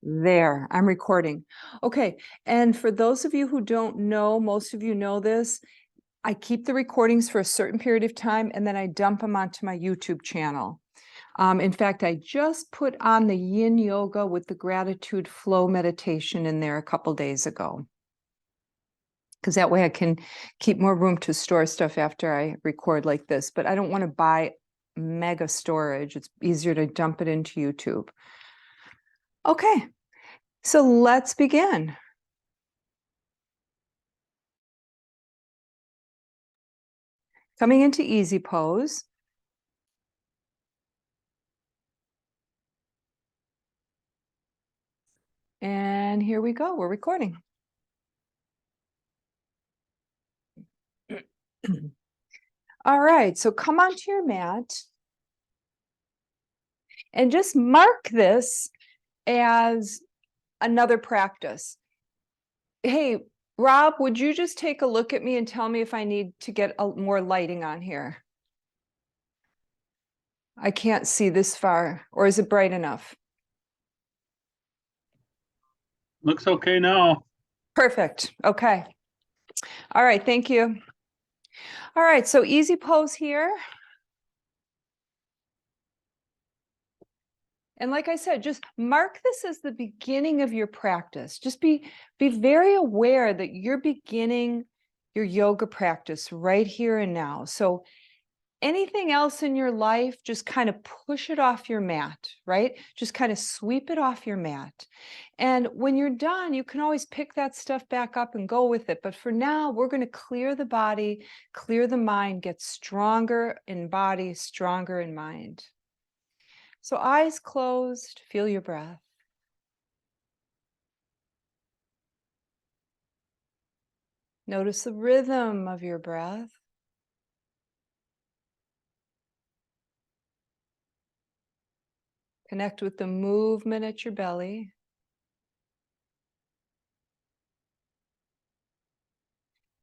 There, I'm recording. Okay, and for those of you who don't know, most of you know this, I keep the recordings for a certain period of time and then I dump them onto my YouTube channel. In fact, I just put on the yin yoga with the gratitude flow meditation in there a couple days ago. Because that way I can keep more room to store stuff after I record like this, but I don't want to buy mega storage. It's easier to dump it into YouTube. Okay, so let's begin. Coming into easy pose. And here we go, we're recording. All right, so come onto your mat and just mark this as another practice. Hey, Rob, would you just take a look at me and tell me if I need to get more lighting on here? I can't see this far, or is it bright enough? Looks okay now. Perfect, okay. All right, thank you. All right, so easy pose here. And like I said, just mark this as the beginning of your practice. Just be very aware that you're beginning your yoga practice right here and now. So anything else in your life, just kind of push it off your mat, right? Just kind of sweep it off your mat. And when you're done, you can always pick that stuff back up and go with it. But for now, we're going to clear the body, clear the mind, get stronger in body, stronger in mind. So eyes closed, feel your breath. Notice the rhythm of your breath. Connect with the movement at your belly.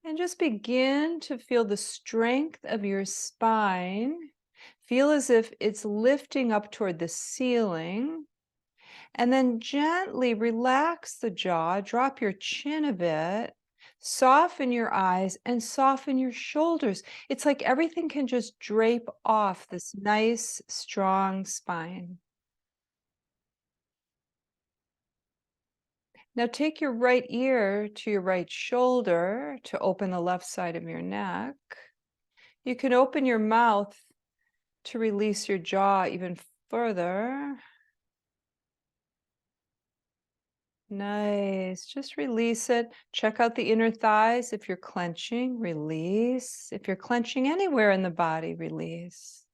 And just begin to feel the strength of your spine. Feel as if it's lifting up toward the ceiling. And then gently relax the jaw, drop your chin a bit, soften your eyes and soften your shoulders. It's like everything can just drape off this nice, strong spine. Now take your right ear to your right shoulder to open the left side of your neck. You can open your mouth to release your jaw even further. Nice. Just release it. Check out the inner thighs. If you're clenching, release. If you're clenching anywhere in the body, release.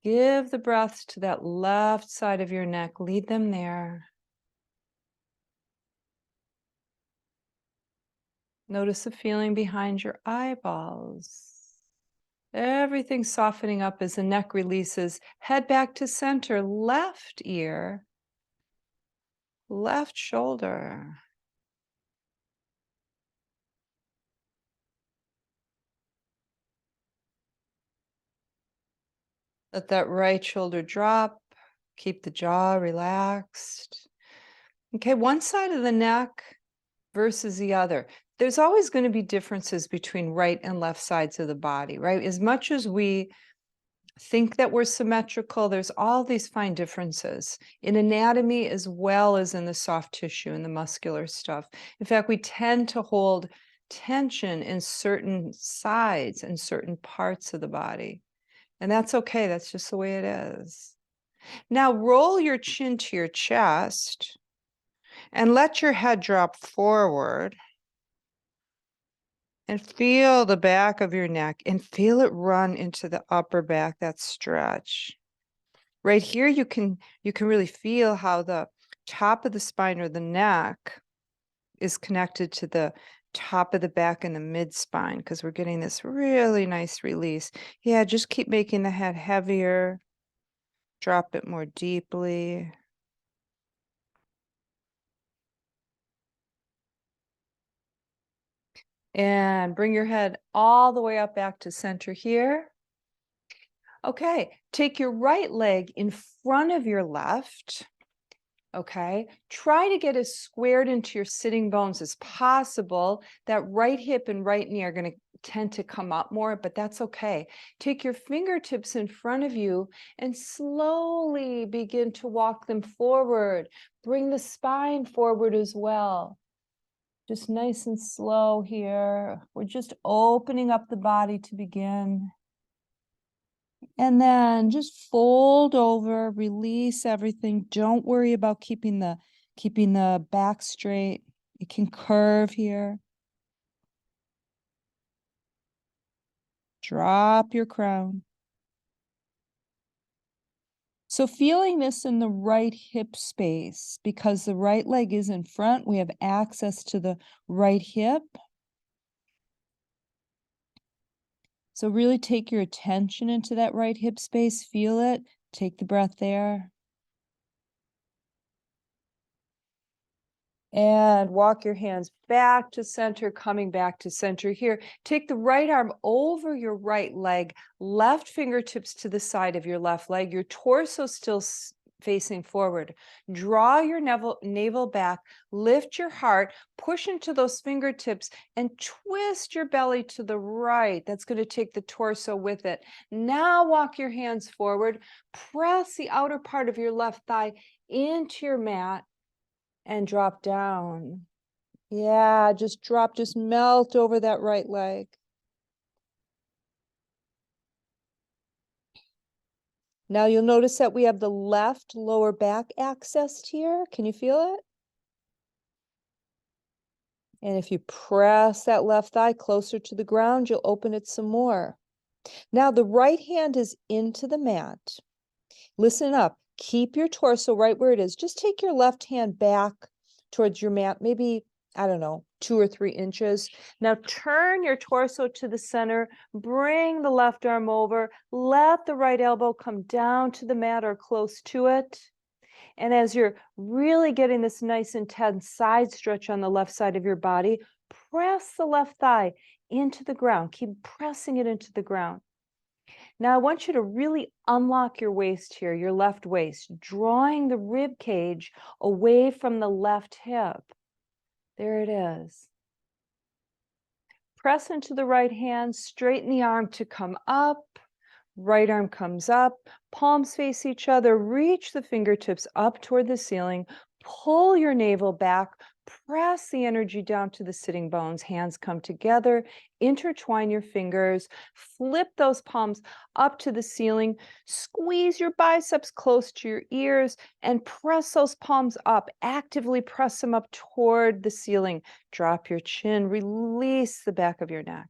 Give the breaths to that left side of your neck. Lead them there. Notice the feeling behind your eyeballs. Everything softening up as the neck releases. Head back to center, left ear, left shoulder. Let that right shoulder drop. Keep the jaw relaxed. Okay, one side of the neck versus the other. There's always going to be differences between right and left sides of the body, right? As much as we think that we're symmetrical, there's all these fine differences in anatomy as well as in the soft tissue and the muscular stuff. In fact, we tend to hold tension in certain sides and certain parts of the body. And that's okay. That's just the way it is. Now roll your chin to your chest and let your head drop forward. And feel the back of your neck and feel it run into the upper back, that stretch. Right here, you can really feel how the top of the spine or the neck is connected to the top of the back and the mid spine because we're getting this really nice release. Yeah, just keep making the head heavier. Drop it more deeply. And bring your head all the way up back to center here. Okay, take your right leg in front of your left. Okay, try to get as squared into your sitting bones as possible. That right hip and right knee are going to tend to come up more, but that's okay. Take your fingertips in front of you and slowly begin to walk them forward. Bring the spine forward as well. Just nice and slow here. We're just opening up the body to begin. And then just fold over, release everything. Don't worry about keeping the back straight. It can curve here. Drop your crown. So feeling this in the right hip space, because the right leg is in front, we have access to the right hip. So really take your attention into that right hip space, feel it, take the breath there. And walk your hands back to center, coming back to center here. Take the right arm over your right leg, left fingertips to the side of your left leg, your torso still facing forward. Draw your navel back, lift your heart, push into those fingertips, and twist your belly to the right. That's going to take the torso with it. Now walk your hands forward, press the outer part of your left thigh into your mat, and drop down. Yeah, just drop, just melt over that right leg. Now you'll notice that we have the left lower back accessed here. Can you feel it? And if you press that left thigh closer to the ground, you'll open it some more. Now the right hand is into the mat. Listen up. Keep your torso right where it is. Just take your left hand back towards your mat, maybe, I don't know, 2 or 3 inches. Now turn your torso to the center, bring the left arm over, let the right elbow come down to the mat or close to it. And as you're really getting this nice intense side stretch on the left side of your body, press the left thigh into the ground. Keep pressing it into the ground. Now I want you to really unlock your waist here, your left waist, drawing the rib cage away from the left hip. There it is. Press into the right hand, straighten the arm to come up. Right arm comes up, palms face each other, reach the fingertips up toward the ceiling, pull your navel back, press the energy down to the sitting bones, hands come together, intertwine your fingers, flip those palms up to the ceiling, squeeze your biceps close to your ears, and press those palms up, actively press them up toward the ceiling. Drop your chin, release the back of your neck.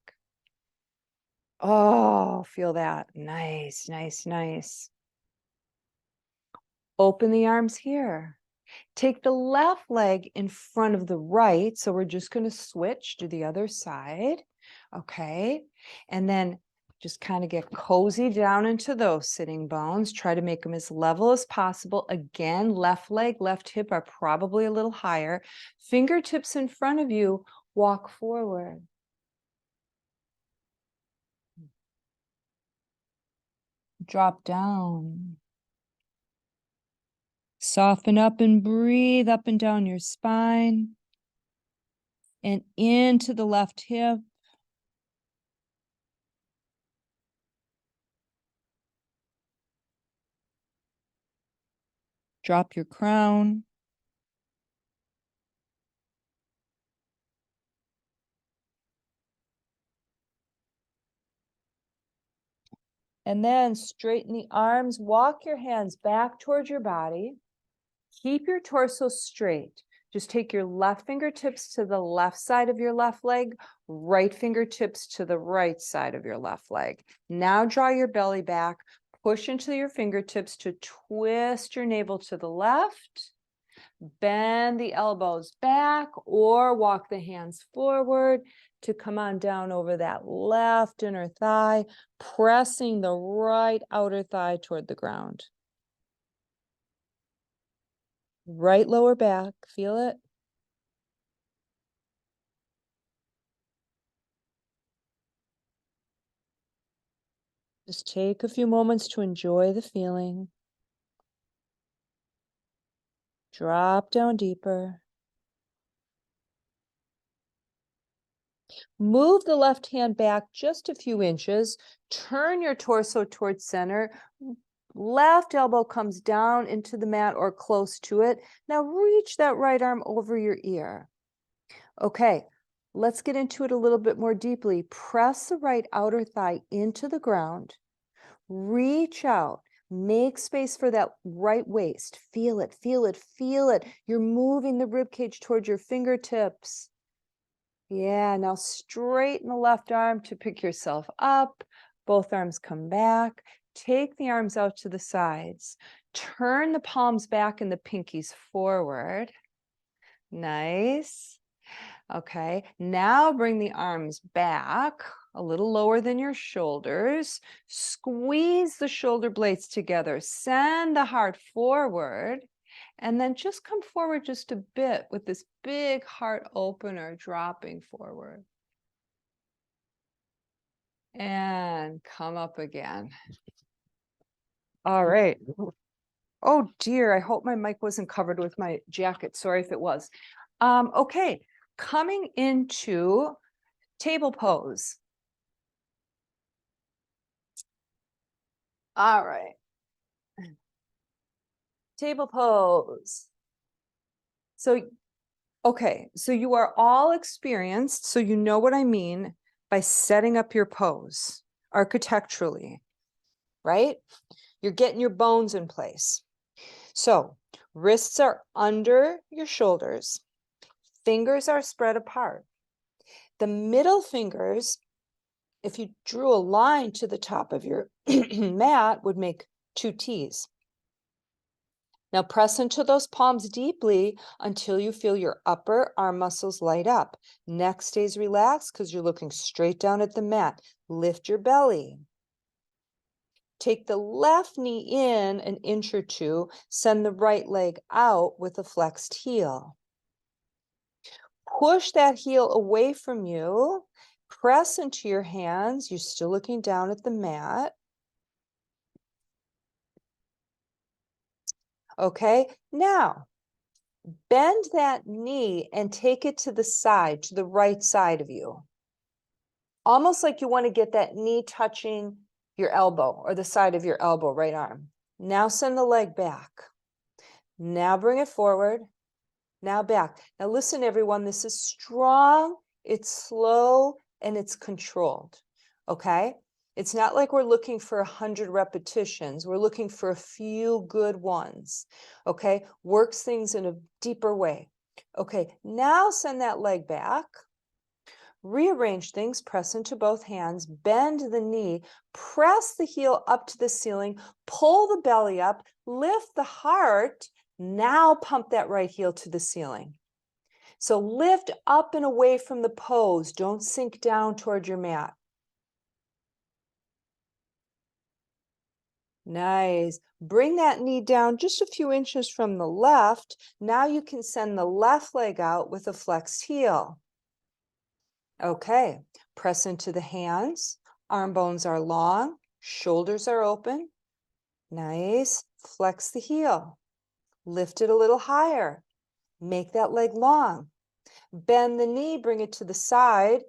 Oh, feel that. Nice, nice, nice. Open the arms here. Take the left leg in front of the right. So we're just going to switch to the other side. Okay. And then just kind of get cozy down into those sitting bones. Try to make them as level as possible. Again, left leg, left hip are probably a little higher. Fingertips in front of you. Walk forward. Drop down. Soften up and breathe up and down your spine and into the left hip. Drop your crown. And then straighten the arms, walk your hands back towards your body. Keep your torso straight. Just take your left fingertips to the left side of your left leg, right fingertips to the right side of your left leg. Now draw your belly back, push into your fingertips to twist your navel to the left. Bend the elbows back or walk the hands forward to come on down over that left inner thigh, pressing the right outer thigh toward the ground. Right lower back, feel it? Just take a few moments to enjoy the feeling. Drop down deeper. Move the left hand back just a few inches. Turn your torso towards center. Left elbow comes down into the mat or close to it. Now reach that right arm over your ear. Okay, let's get into it a little bit more deeply. Press the right outer thigh into the ground. Reach out. Make space for that right waist. Feel it, feel it, feel it. You're moving the rib cage towards your fingertips. Yeah, now straighten the left arm to pick yourself up. Both arms come back. Take the arms out to the sides. Turn the palms back and the pinkies forward. Nice. Okay, now bring the arms back a little lower than your shoulders. Squeeze the shoulder blades together. Send the heart forward. And then just come forward just a bit with this big heart opener dropping forward. And come up again. All right. Oh dear, I hope my mic wasn't covered with my jacket. Sorry if it was. Okay, coming into table pose. All right. Table pose. So, okay, so you are all experienced, so you know what I mean by setting up your pose architecturally, right? You're getting your bones in place. So, wrists are under your shoulders, fingers are spread apart. The middle fingers, if you drew a line to the top of your mat, would make two T's. Now press into those palms deeply until you feel your upper arm muscles light up. Neck stays relaxed because you're looking straight down at the mat. Lift your belly. Take the left knee in an inch or two. Send the right leg out with a flexed heel. Push that heel away from you. Press into your hands. You're still looking down at the mat. Okay, now bend that knee and take it to the side, to the right side of you. Almost like you want to get that knee touching your elbow or the side of your elbow, right arm. Now send the leg back. Now bring it forward. Now back. Now listen, everyone, this is strong, it's slow, and it's controlled. Okay? It's not like we're looking for 100 repetitions. We're looking for a few good ones. Okay? Works things in a deeper way. Okay, now send that leg back. Rearrange things, press into both hands, bend the knee, press the heel up to the ceiling, pull the belly up, lift the heart. Now pump that right heel to the ceiling. So lift up and away from the pose. Don't sink down toward your mat. Nice. Bring that knee down just a few inches from the left. Now you can send the left leg out with a flexed heel. Okay, press into the hands. Arm bones are long, shoulders are open. Nice. Flex the heel. Lift it a little higher. Make that leg long. Bend the knee, bring it to the side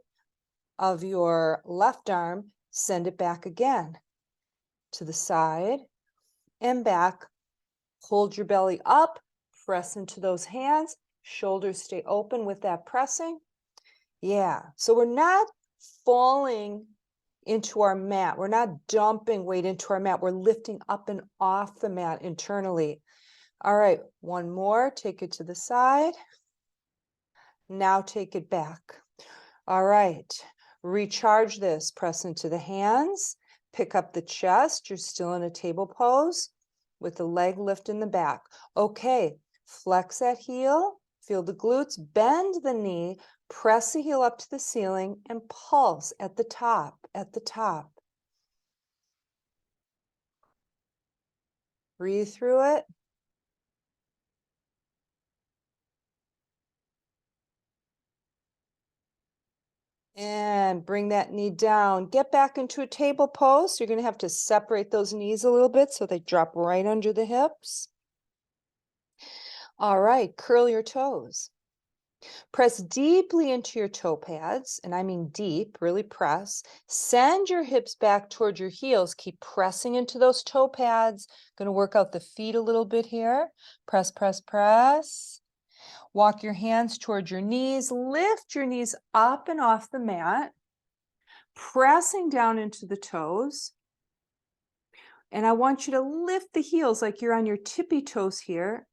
of your left arm. Send it back again to the side and back. Hold your belly up. Press into those hands. Shoulders stay open with that pressing. Yeah, so we're not falling into our mat. We're not dumping weight into our mat. We're lifting up and off the mat internally. All right, one more. Take it to the side. Now take it back. All right, recharge this. Press into the hands. Pick up the chest. You're still in a table pose with the leg lift in the back. Okay, flex that heel. Feel the glutes. Bend the knee. Press the heel up to the ceiling and pulse at the top, at the top. Breathe through it. And bring that knee down. Get back into a table pose. You're going to have to separate those knees a little bit so they drop right under the hips. All right, curl your toes. Press deeply into your toe pads, and I mean deep, really press. Send your hips back toward your heels. Keep pressing into those toe pads. Going to work out the feet a little bit here. Press, press, press. Walk your hands toward your knees. Lift your knees up and off the mat. Pressing down into the toes. And I want you to lift the heels like you're on your tippy toes here.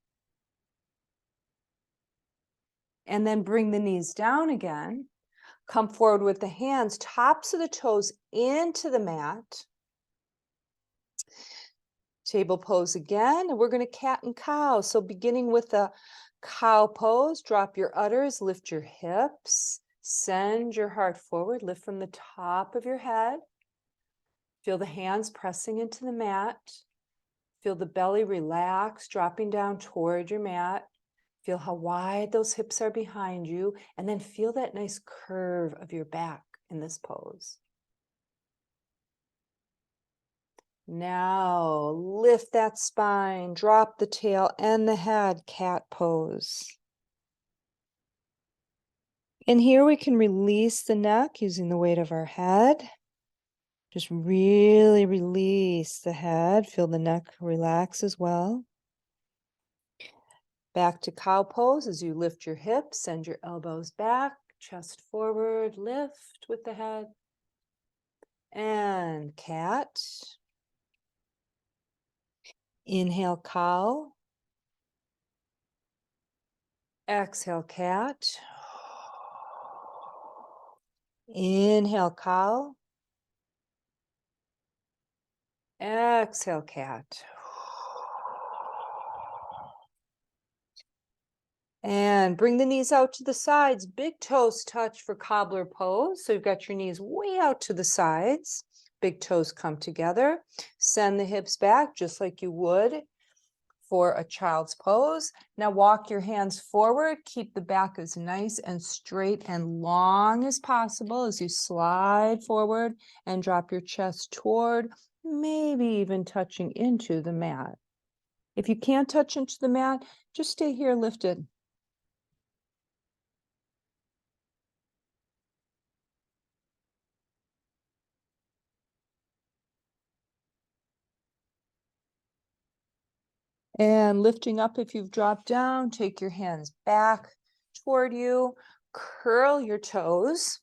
And then bring the knees down again. Come forward with the hands, tops of the toes into the mat. Table pose again, and we're going to cat and cow. So beginning with the cow pose, drop your udders, lift your hips, send your heart forward, lift from the top of your head. Feel the hands pressing into the mat. Feel the belly relax, dropping down toward your mat. Feel how wide those hips are behind you, and then feel that nice curve of your back in this pose. Now lift that spine, drop the tail and the head, cat pose. And here we can release the neck using the weight of our head. Just really release the head. Feel the neck relax as well. Back to cow pose as you lift your hips, send your elbows back, chest forward, lift with the head. And cat. Inhale, cow. Exhale, cat. Inhale, cow. Exhale, cat. And bring the knees out to the sides. Big toes touch for cobbler pose. So you've got your knees way out to the sides. Big toes come together. Send the hips back just like you would for a child's pose. Now walk your hands forward. Keep the back as nice and straight and long as possible as you slide forward and drop your chest toward, maybe even touching into the mat. If you can't touch into the mat, just stay here lifted. And lifting up if you've dropped down, take your hands back toward you, curl your toes,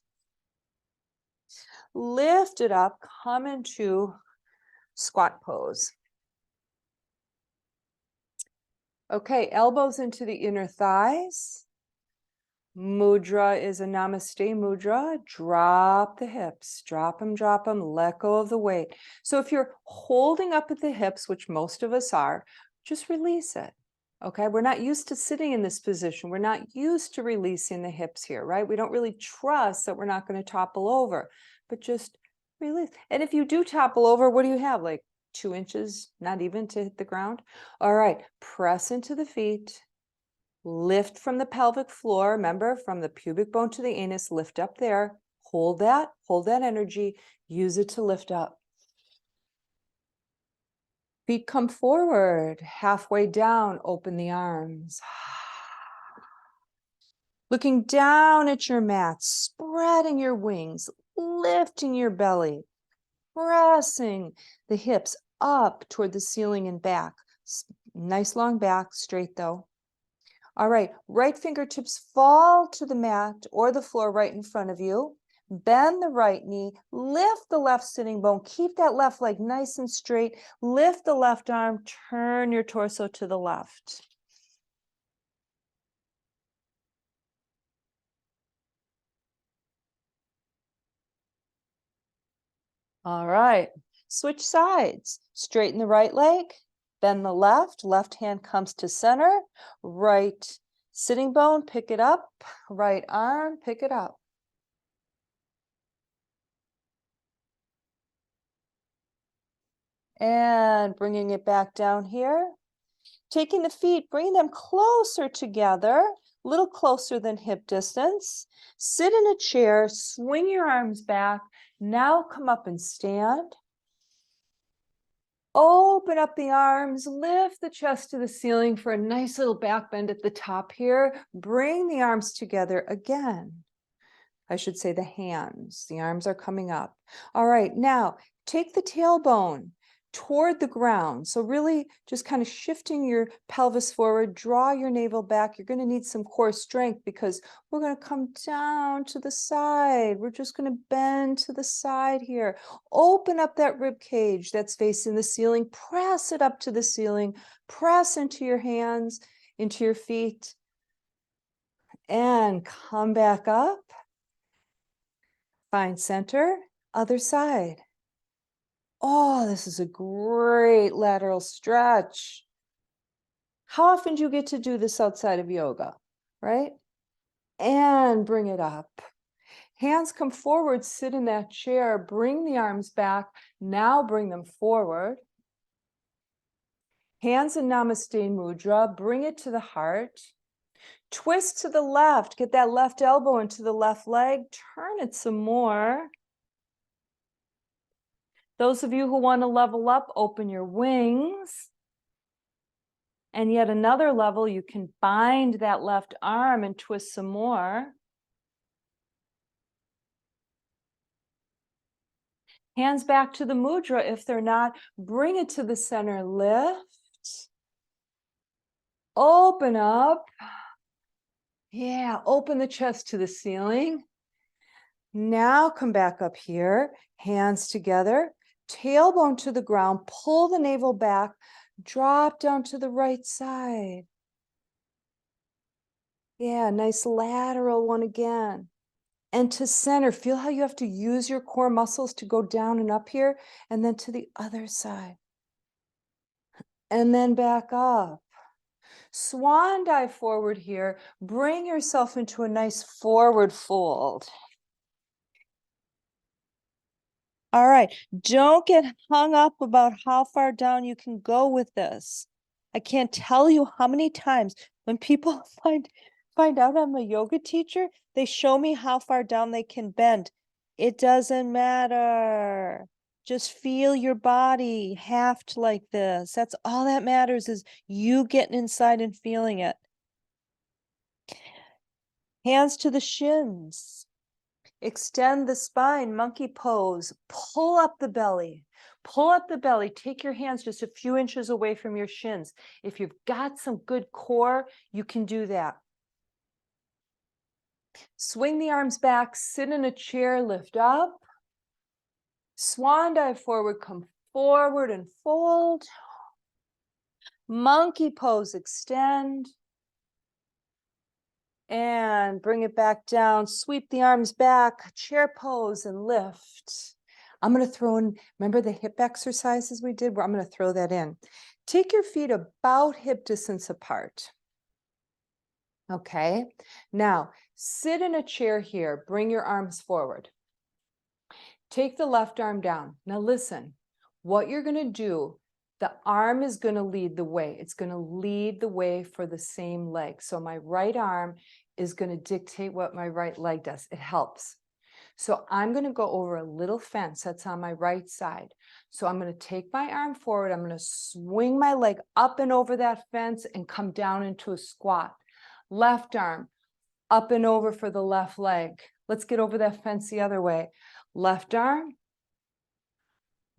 lift it up, come into squat pose. Okay, elbows into the inner thighs. Mudra is a namaste mudra. Drop the hips, drop them, let go of the weight. So if you're holding up at the hips, which most of us are, just release it. Okay, we're not used to sitting in this position. We're not used to releasing the hips here, right? We don't really trust that we're not going to topple over, but just release. And if you do topple over, what do you have? Like 2 inches, not even to hit the ground? All right, press into the feet. Lift from the pelvic floor. Remember, from the pubic bone to the anus, lift up there. Hold that energy. Use it to lift up. Feet come forward, halfway down, open the arms. Looking down at your mat, spreading your wings, lifting your belly, pressing the hips up toward the ceiling and back. Nice long back, straight though. All right, right fingertips fall to the mat or the floor right in front of you. Bend the right knee, lift the left sitting bone, keep that left leg nice and straight, lift the left arm, turn your torso to the left. All right, switch sides. Straighten the right leg, bend the left, left hand comes to center, right sitting bone, pick it up, right arm, pick it up. And bringing it back down here. Taking the feet, bring them closer together. a little closer than hip distance. Sit in a chair, swing your arms back. Now come up and stand. Open up the arms, lift the chest to the ceiling for a nice little back bend at the top here. Bring the arms together again. I should say the hands. The arms are coming up. All right, now take the tailbone toward the ground. So really just kind of shifting your pelvis forward, draw your navel back. You're going to need some core strength because we're going to come down to the side. We're just going to bend to the side here. Open up that rib cage that's facing the ceiling. Press it up to the ceiling. Press into your hands, into your feet. And come back up. Find center, other side. Oh, this is a great lateral stretch. How often do you get to do this outside of yoga, right? And bring it up. Hands come forward, sit in that chair, bring the arms back. Now bring them forward. Hands in Namaste Mudra, bring it to the heart. Twist to the left, get that left elbow into the left leg, turn it some more. Those of you who want to level up, open your wings. And yet another level, you can bind that left arm and twist some more. Hands back to the mudra. If they're not, bring it to the center, lift. Open up. Yeah, open the chest to the ceiling. Now come back up here, hands together, tailbone to the ground, pull the navel back, drop down to the right side. Yeah, nice lateral one again. And to center, feel how you have to use your core muscles to go down and up here, and then to the other side. And then back up. Swan dive forward here. Bring yourself into a nice forward fold. All right, don't get hung up about how far down you can go with this. I can't tell you how many times when people find out I'm a yoga teacher, they show me how far down they can bend. It doesn't matter. Just feel your body haft like this. That's all that matters, is you getting inside and feeling it. Hands to the shins. Extend the spine, monkey pose. Pull up the belly. Pull up the belly. Take your hands just a few inches away from your shins. If you've got some good core, you can do that. Swing the arms back, sit in a chair, lift up. Swan dive forward, come forward and fold. Monkey pose, extend. And bring it back down. Sweep the arms back, chair pose and lift. I'm going to throw in, remember the hip exercises we did? I'm going to throw that in. Take your feet about hip distance apart. Okay, now sit in a chair here. Bring your arms forward. Take the left arm down. Now listen, what you're going to do, the arm is going to lead the way. It's going to lead the way for the same leg. So my right arm is going to dictate what my right leg does. It helps. So I'm going to go over a little fence that's on my right side. So I'm going to take my arm forward. I'm going to swing my leg up and over that fence and come down into a squat. Left arm up and over for the left leg. Let's get over that fence the other way. Left arm,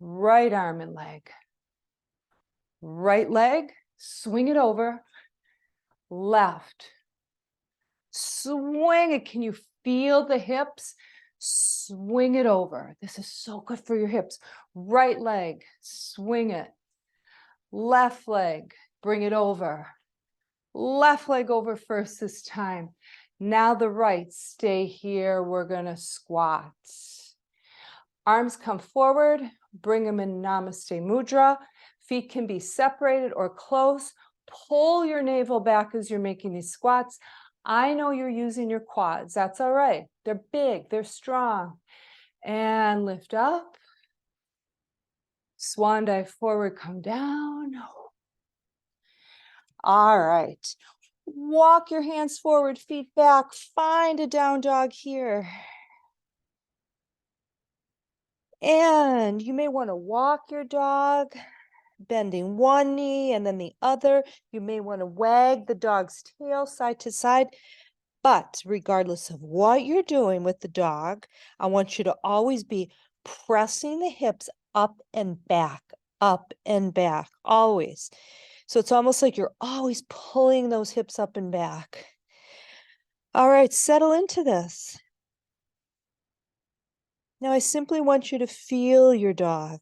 right arm and leg. Right leg, swing it over. Left. Swing it. Can you feel the hips? Swing it over. This is so good for your hips. Right leg, swing it. Left leg, bring it over. Left leg over first this time. Now the right, stay here. We're going to squat. Arms come forward, bring them in Namaste Mudra. Feet can be separated or close. Pull your navel back as you're making these squats. I know you're using your quads. That's all right. They're big, they're strong. And lift up. Swan dive forward, come down. All right. Walk your hands forward, feet back. Find a down dog here. And you may want to walk your dog, bending one knee and then the other. You may want to wag the dog's tail side to side. But regardless of what you're doing with the dog, I want you to always be pressing the hips up and back, always. So it's almost like you're always pulling those hips up and back. All right, settle into this. Now I simply want you to feel your dog.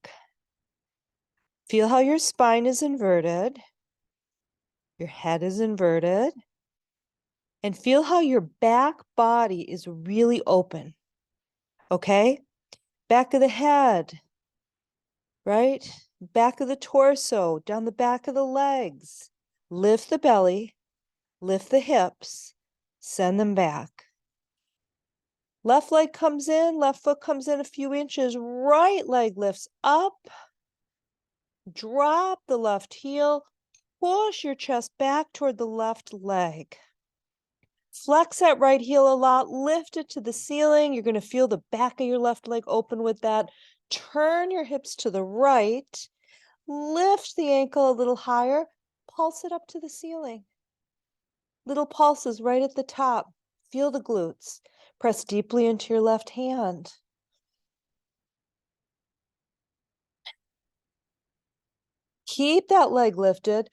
Feel how your spine is inverted, your head is inverted, and feel how your back body is really open. Okay? Back of the head, right? Back of the torso, down the back of the legs. Lift the belly, lift the hips, send them back. Left leg comes in, left foot comes in a few inches, right leg lifts up. Drop the left heel, push your chest back toward the left leg. Flex that right heel a lot, lift it to the ceiling. You're going to feel the back of your left leg open with that. Turn your hips to the right, lift the ankle a little higher, pulse it up to the ceiling. Little pulses right at the top. Feel the glutes. Press deeply into your left hand. Keep that leg lifted.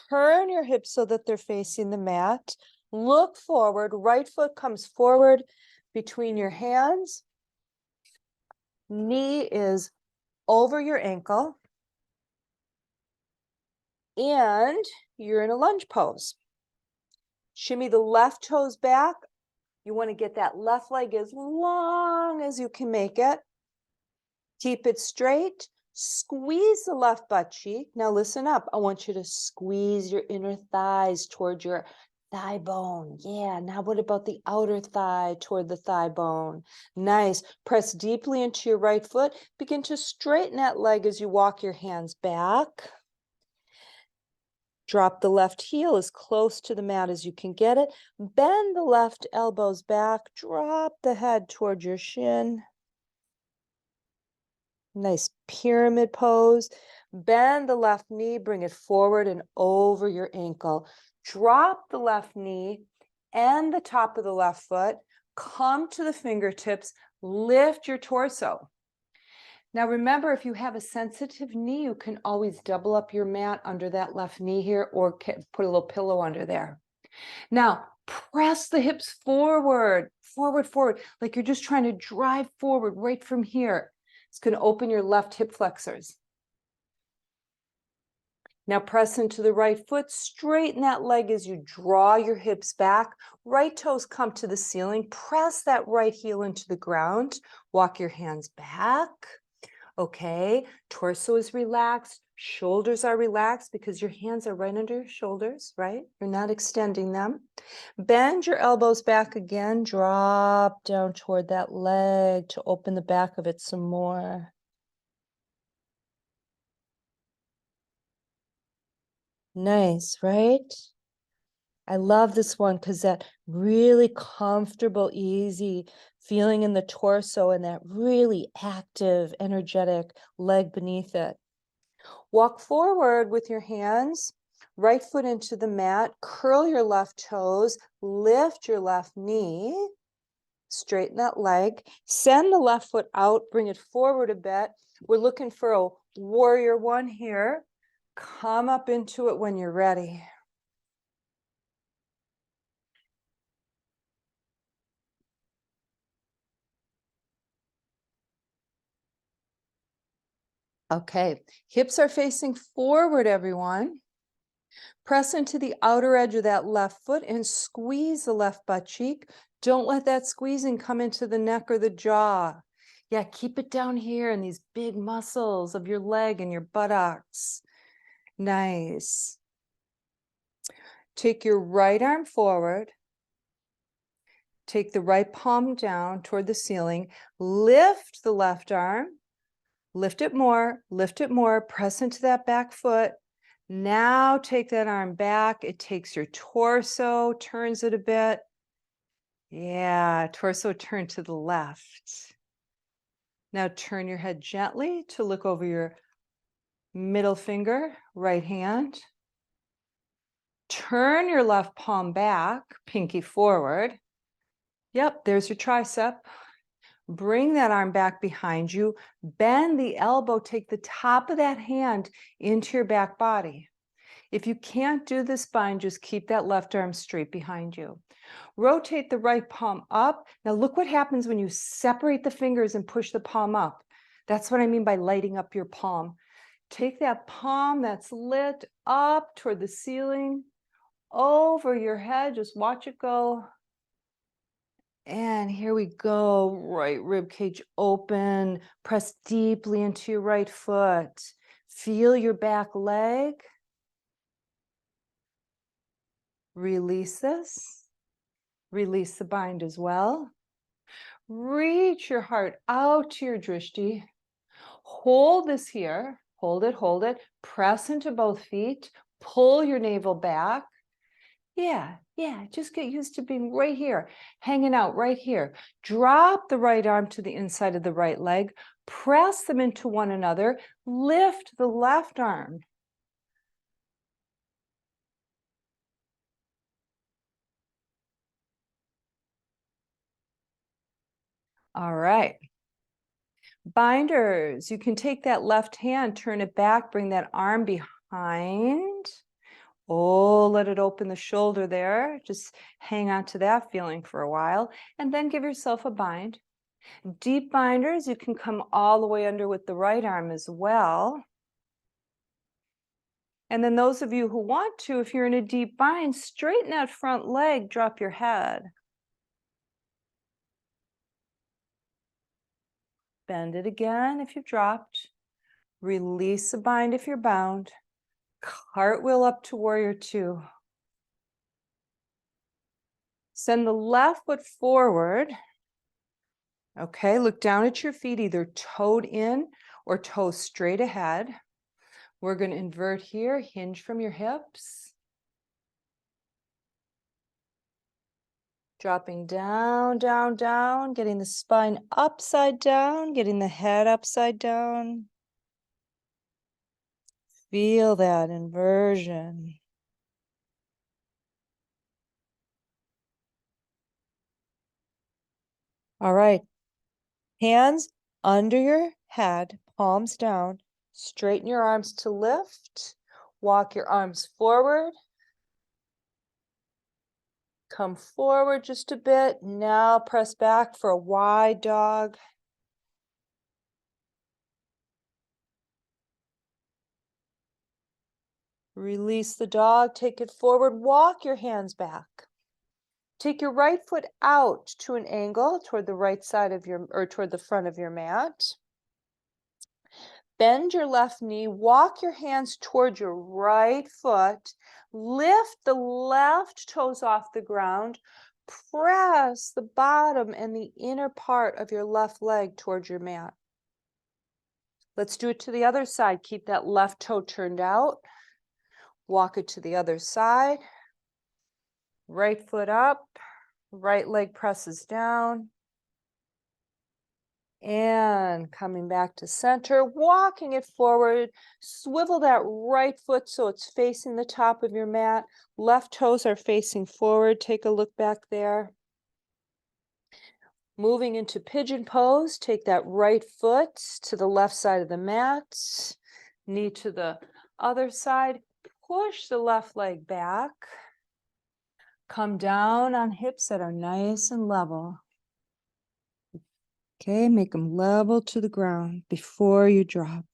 Turn your hips so that they're facing the mat. Look forward. Right foot comes forward between your hands. Knee is over your ankle. And you're in a lunge pose. Shimmy the left toes back. You want to get that left leg as long as you can make it. Keep it straight. Squeeze the left butt cheek. Now listen up. I want you to squeeze your inner thighs toward your thigh bone. Yeah. Now what about the outer thigh toward the thigh bone? Nice. Press deeply into your right foot. Begin to straighten that leg as you walk your hands back. Drop the left heel as close to the mat as you can get it. Bend the left elbows back. Drop the head toward your shin. Nice pyramid pose. Bend the left knee, bring it forward and over your ankle. Drop the left knee and the top of the left foot. Come to the fingertips. Lift your torso. Now remember, if you have a sensitive knee, you can always double up your mat under that left knee here or put a little pillow under there. Now, press the hips forward, like you're just trying to drive forward right from here. It's going to open your left hip flexors. Now press into the right foot, straighten that leg as you draw your hips back. Right toes come to the ceiling. Press that right heel into the ground. Walk your hands back. Okay, torso is relaxed, shoulders are relaxed because your hands are right under your shoulders, right? You're not extending them. Bend your elbows back again, drop down toward that leg to open the back of it some more. Nice, right? I love this one because that really comfortable, easy feeling in the torso and that really active, energetic leg beneath it. Walk forward with your hands, right foot into the mat, curl your left toes, lift your left knee, straighten that leg, send the left foot out, bring it forward a bit. We're looking for a warrior one here. Come up into it when you're ready. Okay, hips are facing forward, everyone. Press into the outer edge of that left foot and squeeze the left butt cheek. Don't let that squeezing come into the neck or the jaw. Yeah, keep it down here in these big muscles of your leg and your buttocks. Nice. Take your right arm forward. Take the right palm down toward the ceiling. Lift the left arm. Lift it more, press into that back foot. Now take that arm back. It takes your torso, turns it a bit. Yeah, torso turn to the left. Now turn your head gently to look over your middle finger, right hand. Turn your left palm back, pinky forward. Yep, there's your tricep. Bring that arm back behind you. Bend the elbow, take the top of that hand into your back body. If you can't do this bind, just keep that left arm straight behind you. Rotate the right palm up. Now look what happens when you separate the fingers and push the palm up. That's what I mean by lighting up your palm. Take that palm that's lit up toward the ceiling, over your head. Just watch it go. And here we go. Right rib cage open. Press deeply into your right foot. Feel your back leg. Release this. Release the bind as well. Reach your heart out to your drishti. Hold this here. Hold it, hold it. Press into both feet. Pull your navel back. Yeah, just get used to being right here, hanging out right here. Drop the right arm to the inside of the right leg. Press them into one another. Lift the left arm. All right. Binders. You can take that left hand, turn it back, bring that arm behind. Oh, let it open the shoulder there. Just hang on to that feeling for a while, and then give yourself a bind. Deep binders, you can come all the way under with the right arm as well. And then those of you who want to, if you're in a deep bind, straighten that front leg, drop your head. Bend it again if you've dropped. Release the bind if you're bound. Cartwheel up to warrior two. Send the left foot forward. Okay, look down at your feet, either toed in or toes straight ahead. We're going to invert here, hinge from your hips. Dropping down, down, down, getting the spine upside down, getting the head upside down. Feel that inversion. All right. Hands under your head, palms down. Straighten your arms to lift. Walk your arms forward. Come forward just a bit. Now press back for a wide dog. Release the dog, take it forward, walk your hands back. Take your right foot out to an angle toward the right side of your, or toward the front of your mat. Bend your left knee, walk your hands toward your right foot, lift the left toes off the ground, press the bottom and the inner part of your left leg towards your mat. Let's do it to the other side. Keep that left toe turned out. Walk it to the other side. Right foot up, right leg presses down. And coming back to center, walking it forward. Swivel that right foot so it's facing the top of your mat. Left toes are facing forward. Take a look back there. Moving into pigeon pose, take that right foot to the left side of the mat. Knee to the other side. Push the left leg back. Come down on hips that are nice and level. Okay, make them level to the ground before you drop.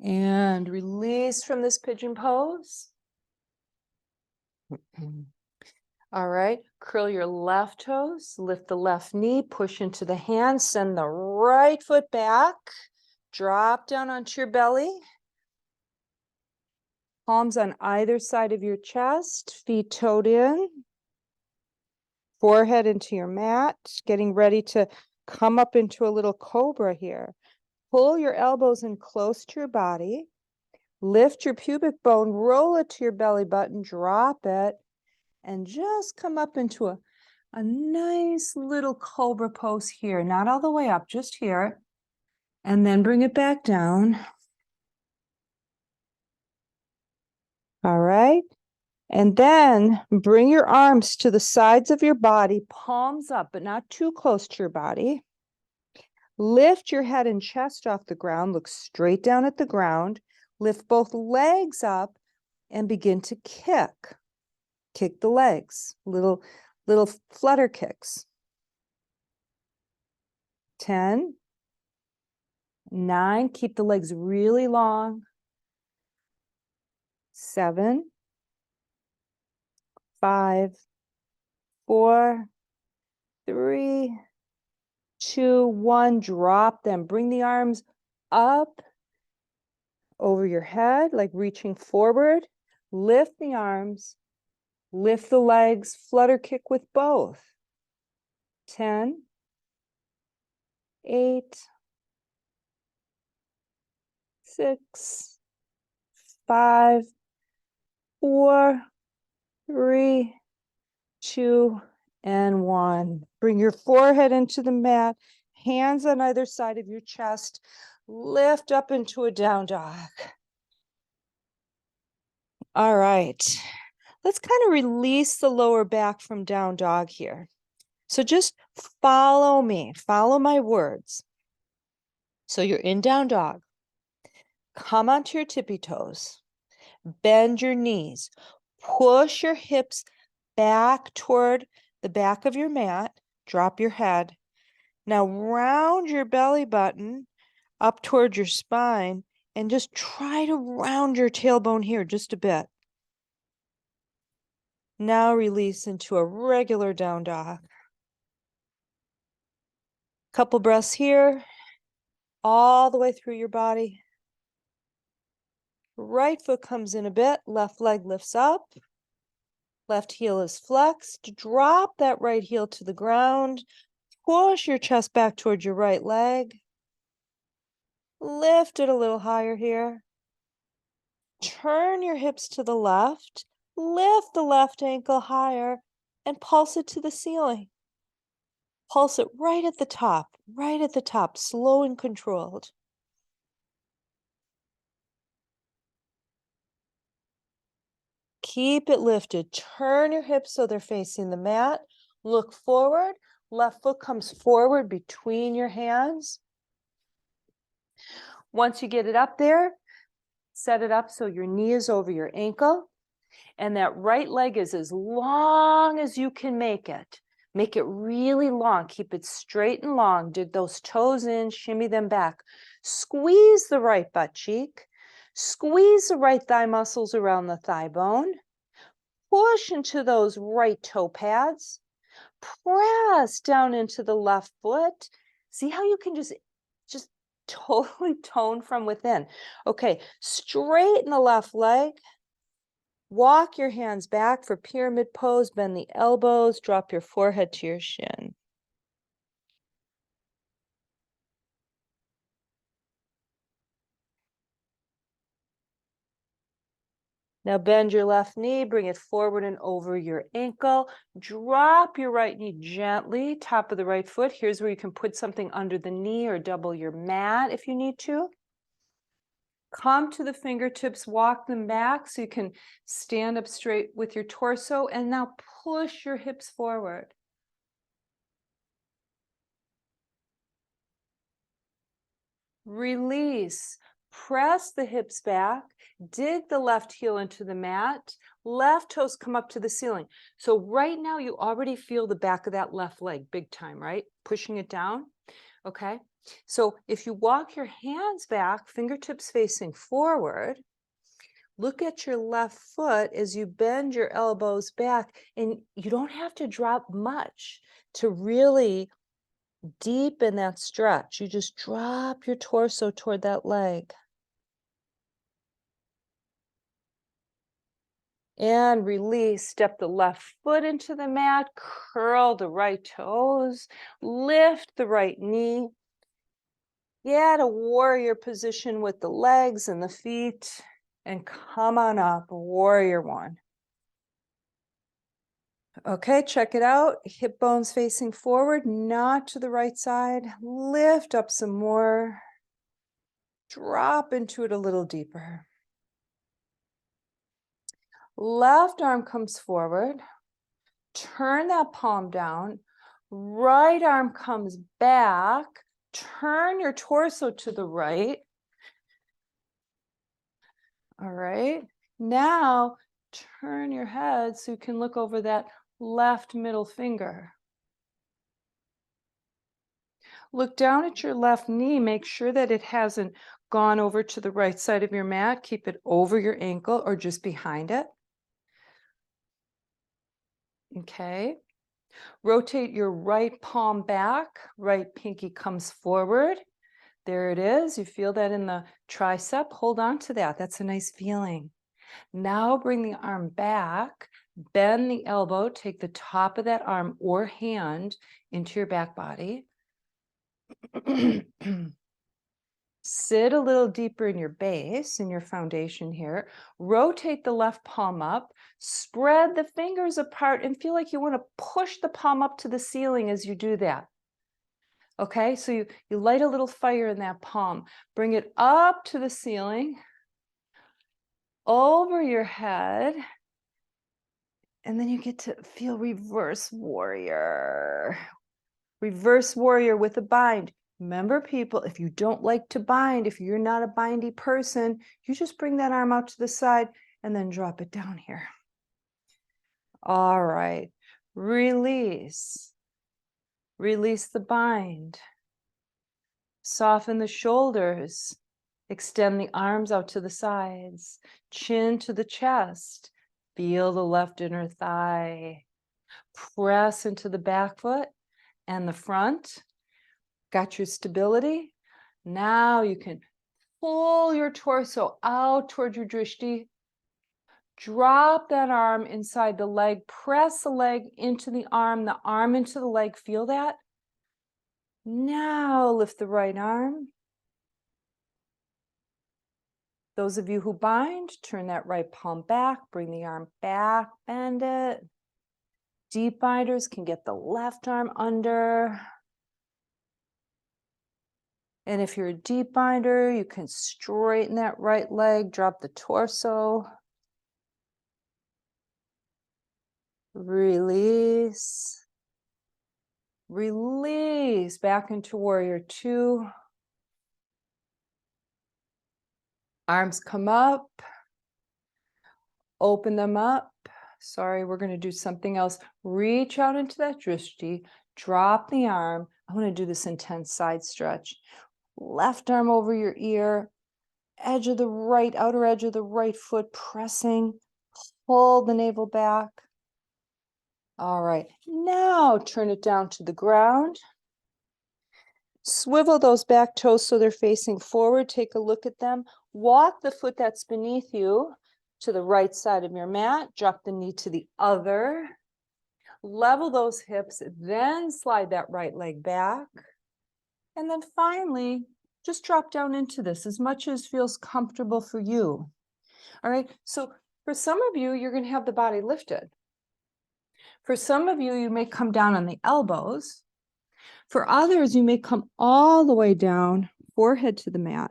And release from this pigeon pose. All right, curl your left toes, lift the left knee, push into the hand, send the right foot back, drop down onto your belly. Palms on either side of your chest, feet toed in, forehead into your mat, getting ready to come up into a little cobra here. Pull your elbows in close to your body, lift your pubic bone, roll it to your belly button, drop it, and just come up into a nice little cobra pose here, not all the way up, just here. And then bring it back down. All right. And then bring your arms to the sides of your body, palms up, but not too close to your body. Lift your head and chest off the ground, look straight down at the ground, lift both legs up and begin to kick. Kick the legs, little flutter kicks. 10, 9, keep the legs really long. 7, 5, 4, 3, 2, 1, drop them. Bring the arms up over your head, like reaching forward. Lift the arms, lift the legs, flutter kick with both. 10, 8, 6, 5, 4, 3, 2, and 1. Bring your forehead into the mat, hands on either side of your chest. Lift up into a down dog. All right. Let's kind of release the lower back from down dog here. So just follow me, follow my words. So you're in down dog. Come onto your tippy toes. Bend your knees. Push your hips back toward the back of your mat. Drop your head. Now round your belly button up towards your spine and just try to round your tailbone here just a bit. Now release into a regular down dog. Couple breaths here, all the way through your body. Right foot comes in a bit, left leg lifts up. Left heel is flexed. Drop that right heel to the ground. Push your chest back towards your right leg. Lift it a little higher here. Turn your hips to the left. Lift the left ankle higher and pulse it to the ceiling. Pulse it right at the top, slow and controlled. Keep it lifted. Turn your hips so they're facing the mat. Look forward. Left foot comes forward between your hands. Once you get it up there, set it up so your knee is over your ankle. And that right leg is as long as you can make it. Make it really long. Keep it straight and long. Dig those toes in, shimmy them back. Squeeze the right butt cheek. Squeeze the right thigh muscles around the thigh bone. Push into those right toe pads. Press down into the left foot. See how you can just totally tone from within. Okay, straighten the left leg. Walk your hands back for pyramid pose. Bend the elbows. Drop your forehead to your shin. Now bend your left knee, bring it forward and over your ankle. Drop your right knee gently, top of the right foot. Here's where you can put something under the knee or double your mat if you need to. Come to the fingertips, walk them back so you can stand up straight with your torso, and now push your hips forward. Release. Press the hips back, dig the left heel into the mat, left toes come up to the ceiling. So right now you already feel the back of that left leg big time, right? Pushing it down, okay? So if you walk your hands back, fingertips facing forward, Look at your left foot as you bend your elbows back, and you don't have to drop much to really deepen that stretch. You just drop your torso toward that leg. And release. Step the left foot into the mat, curl the right toes, lift the right knee. Get a warrior position with the legs and the feet, and come on up, warrior one. Okay, check it out. Hip bones facing forward, not to the right side. Lift up some more. Drop into it a little deeper. Left arm comes forward. Turn that palm down. Right arm comes back. Turn your torso to the right. All right. Now turn your head so you can look over that left middle finger. Look down at your left knee. Make sure that it hasn't gone over to the right side of your mat. Keep it over your ankle or just behind it. Okay. Rotate your right palm back. Right pinky comes forward. There it is. You feel that in the tricep. Hold on to that. That's a nice feeling. Now bring the arm back. Bend the elbow. Take the top of that arm or hand into your back body. Sit a little deeper in your base, in your foundation here. Rotate the left palm up. Spread the fingers apart and feel like you want to push the palm up to the ceiling as you do that. Okay, so you light a little fire in that palm. Bring it up to the ceiling, over your head, and then you get to feel reverse warrior. Reverse warrior with a bind. Remember, people, if you don't like to bind, if you're not a bindy person, you just bring that arm out to the side and then drop it down here. All right. Release. Release the bind. Soften the shoulders. Extend the arms out to the sides. Chin to the chest. Feel the left inner thigh. Press into the back foot and the front. Got your stability? Now you can pull your torso out toward your drishti. Drop that arm inside the leg. Press the leg into the arm into the leg. Feel that? Now lift the right arm. Those of you who bind, turn that right palm back. Bring the arm back. Bend it. Deep binders can get the left arm under. And if you're a deep binder, you can straighten that right leg, drop the torso. Release. Release back into warrior two. Arms come up. Open them up. Sorry, we're going to do something else. Reach out into that drishti. Drop the arm. I want to do this intense side stretch. Left arm over your ear, edge of the right, outer edge of the right foot pressing, pull the navel back. All right, now turn it down to the ground. Swivel those back toes so they're facing forward. Take a look at them. Walk the foot that's beneath you to the right side of your mat. Drop the knee to the other. Level those hips, then slide that right leg back. And then finally, just drop down into this as much as feels comfortable for you. All right, so for some of you, you're going to have the body lifted. For some of you, you may come down on the elbows. For others, you may come all the way down, forehead to the mat.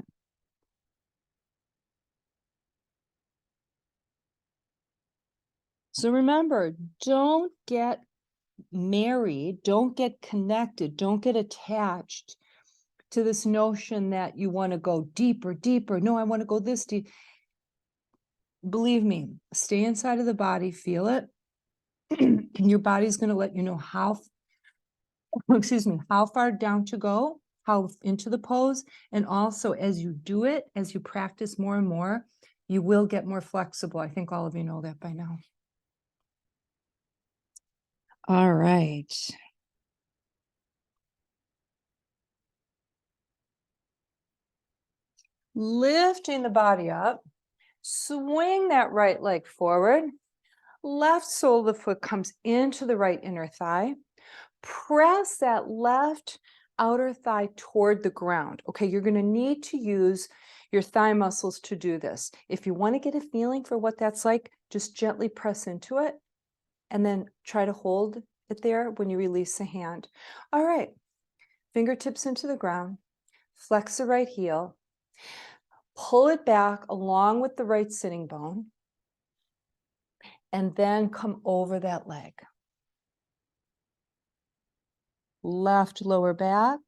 So remember, don't get married, don't get connected, don't get attached to this notion that you want to go deeper, deeper. No, I want to go this deep. Believe me, stay inside of the body, feel it. Your body's going to let you know how, how far down to go, how into the pose. And also as you do it, as you practice more and more, You will get more flexible. I think all of you know that by now. All right. Lifting the body up, swing that right leg forward. Left sole of the foot comes into the right inner thigh. Press that left outer thigh toward the ground. Okay, you're going to need to use your thigh muscles to do this. If you want to get a feeling for what that's like, just gently press into it and then try to hold it there when you release the hand. All right, fingertips into the ground, flex the right heel, pull it back along with the right sitting bone, and then come over that leg. Left lower back.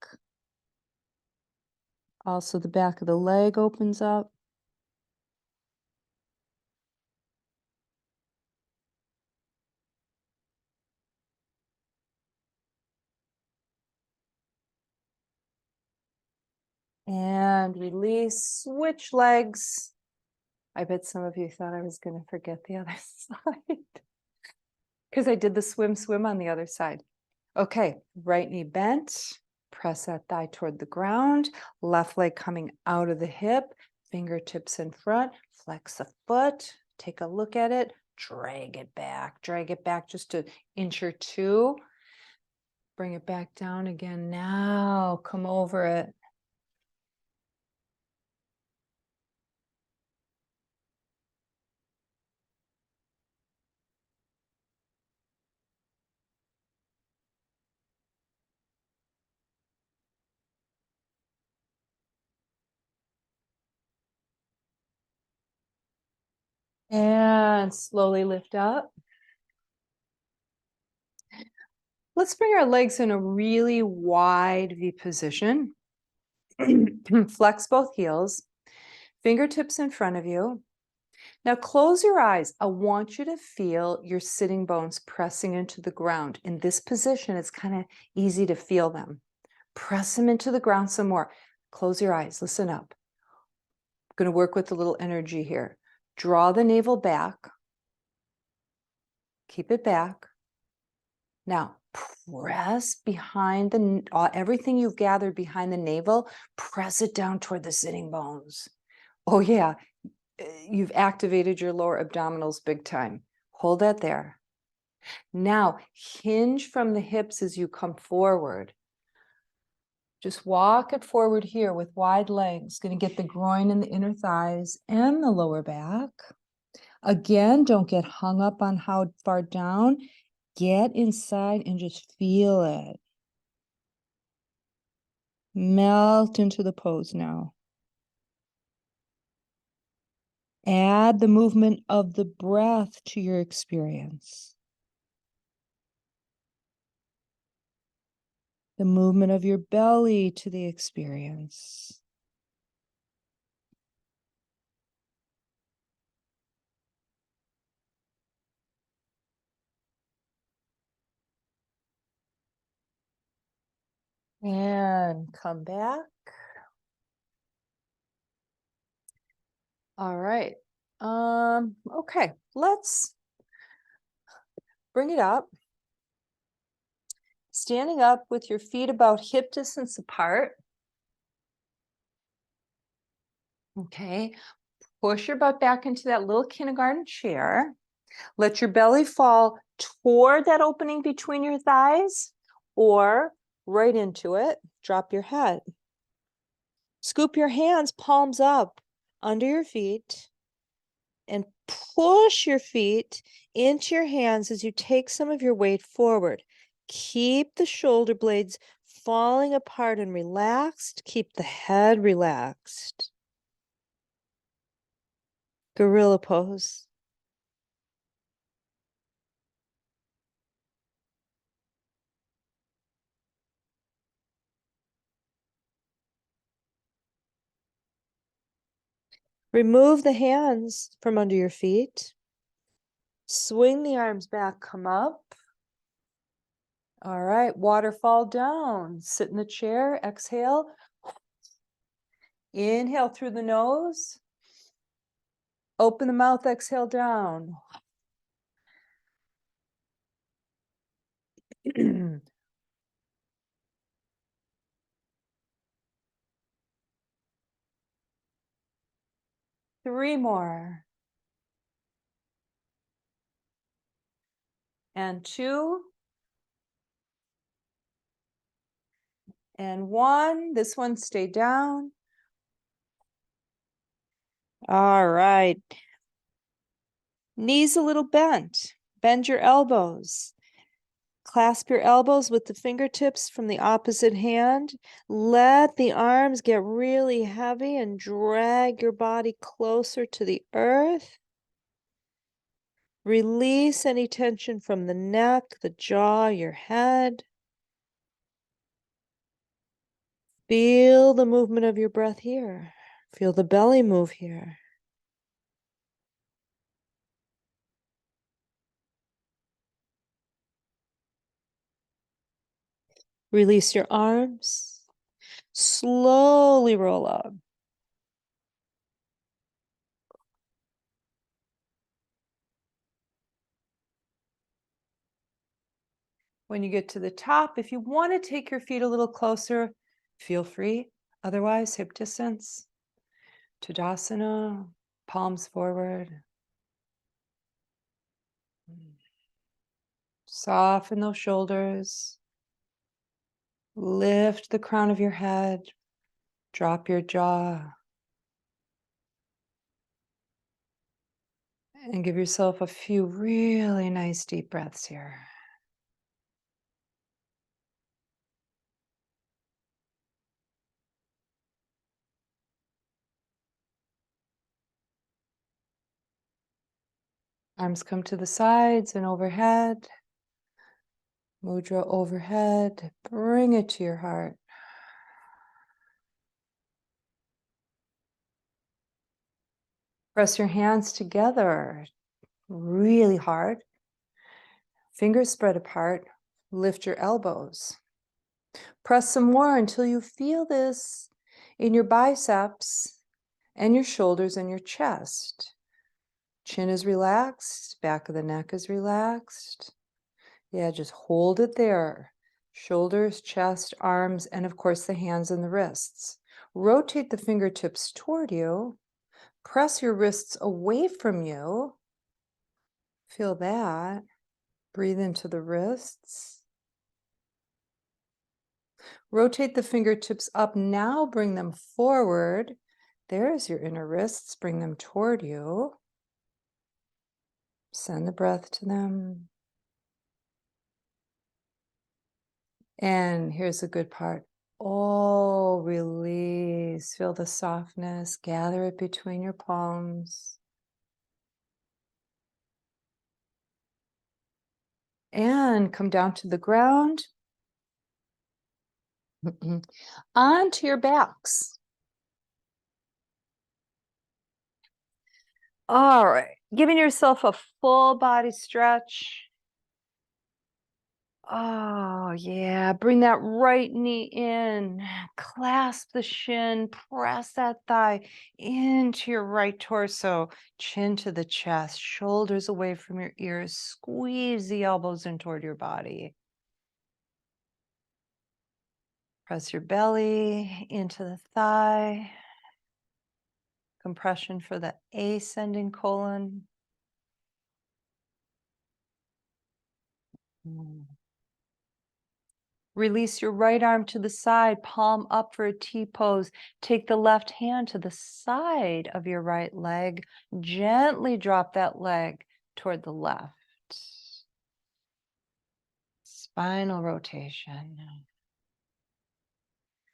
Also, the back of the leg opens up. And release, switch legs. I bet some of you thought I was going to forget the other side because I did the swim on the other side. Okay, right knee bent, press that thigh toward the ground, left leg coming out of the hip, fingertips in front, flex the foot, take a look at it, drag it back just an inch or two. Bring it back down again. Now come over it. And slowly lift up. Let's bring our legs in a really wide V position. Flex both heels, fingertips in front of you. Now close your eyes. I want you to feel your sitting bones pressing into the ground. In this position, it's kind of easy to feel them. Press them into the ground some more. Close your eyes. Listen up. I'm going to work with a little energy here. Draw the navel back. Keep it back. Now, press behind everything you've gathered behind the navel, press it down toward the sitting bones. Oh yeah, you've activated your lower abdominals big time. Hold that there. Now, hinge from the hips as you come forward. Just walk it forward here with wide legs. Going to get the groin and the inner thighs and the lower back. Again, don't get hung up on how far down. Get inside and just feel it. Melt into the pose now. Add the movement of the breath to your experience. The movement of your belly to the experience. And come back. All right. Okay, let's bring it up. Standing up with your feet about hip distance apart. Okay, push your butt back into that little kindergarten chair. Let your belly fall toward that opening between your thighs or right into it. Drop your head. Scoop your hands, palms up under your feet, and push your feet into your hands as you take some of your weight forward. Keep the shoulder blades falling apart and relaxed. Keep the head relaxed. Gorilla pose. Remove the hands from under your feet. Swing the arms back, come up. All right, waterfall down. Sit in the chair, exhale. Inhale through the nose. Open the mouth, exhale down. 3 more. And 2. And 1. This one stay down. All right. Knees a little bent. Bend your elbows. Clasp your elbows with the fingertips from the opposite hand. Let the arms get really heavy and drag your body closer to the earth. Release any tension from the neck, the jaw, your head. Feel the movement of your breath here. Feel the belly move here. Release your arms. Slowly roll up. When you get to the top, if you want to take your feet a little closer, feel free. Otherwise, hip distance. Tadasana, palms forward. Soften those shoulders. Lift the crown of your head. Drop your jaw. And give yourself a few really nice deep breaths here. Arms come to the sides and overhead. Mudra overhead. Bring it to your heart. Press your hands together really hard. Fingers spread apart. Lift your elbows. Press some more until you feel this in your biceps and your shoulders and your chest. Chin is relaxed. Back of the neck is relaxed. Yeah, just hold it there. Shoulders, chest, arms, and of course the hands and the wrists. Rotate the fingertips toward you. Press your wrists away from you. Feel that. Breathe into the wrists. Rotate the fingertips up. Now bring them forward. There's your inner wrists. Bring them toward you. Send the breath to them. And here's the good part. Oh, release. Feel the softness. Gather it between your palms. And come down to the ground. Onto your backs. All right. Giving yourself a full body stretch. Oh, yeah. Bring that right knee in. Clasp the shin. Press that thigh into your right torso. Chin to the chest. Shoulders away from your ears. Squeeze the elbows in toward your body. Press your belly into the thigh. Compression for the ascending colon. Release your right arm to the side, palm up for a T pose. Take the left hand to the side of your right leg. Gently drop that leg toward the left. Spinal rotation.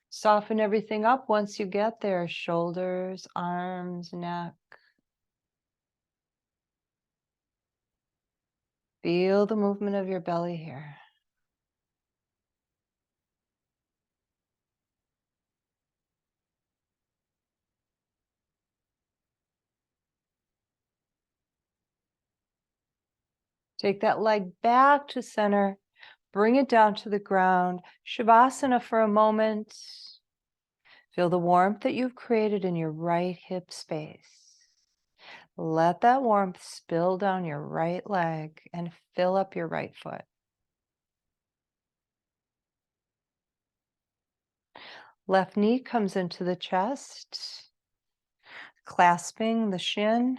Soften everything up once you get there. Shoulders, arms, neck. Feel the movement of your belly here. Take that leg back to center. Bring it down to the ground. Shavasana for a moment. Feel the warmth that you've created in your right hip space. Let that warmth spill down your right leg and fill up your right foot. Left knee comes into the chest, clasping the shin,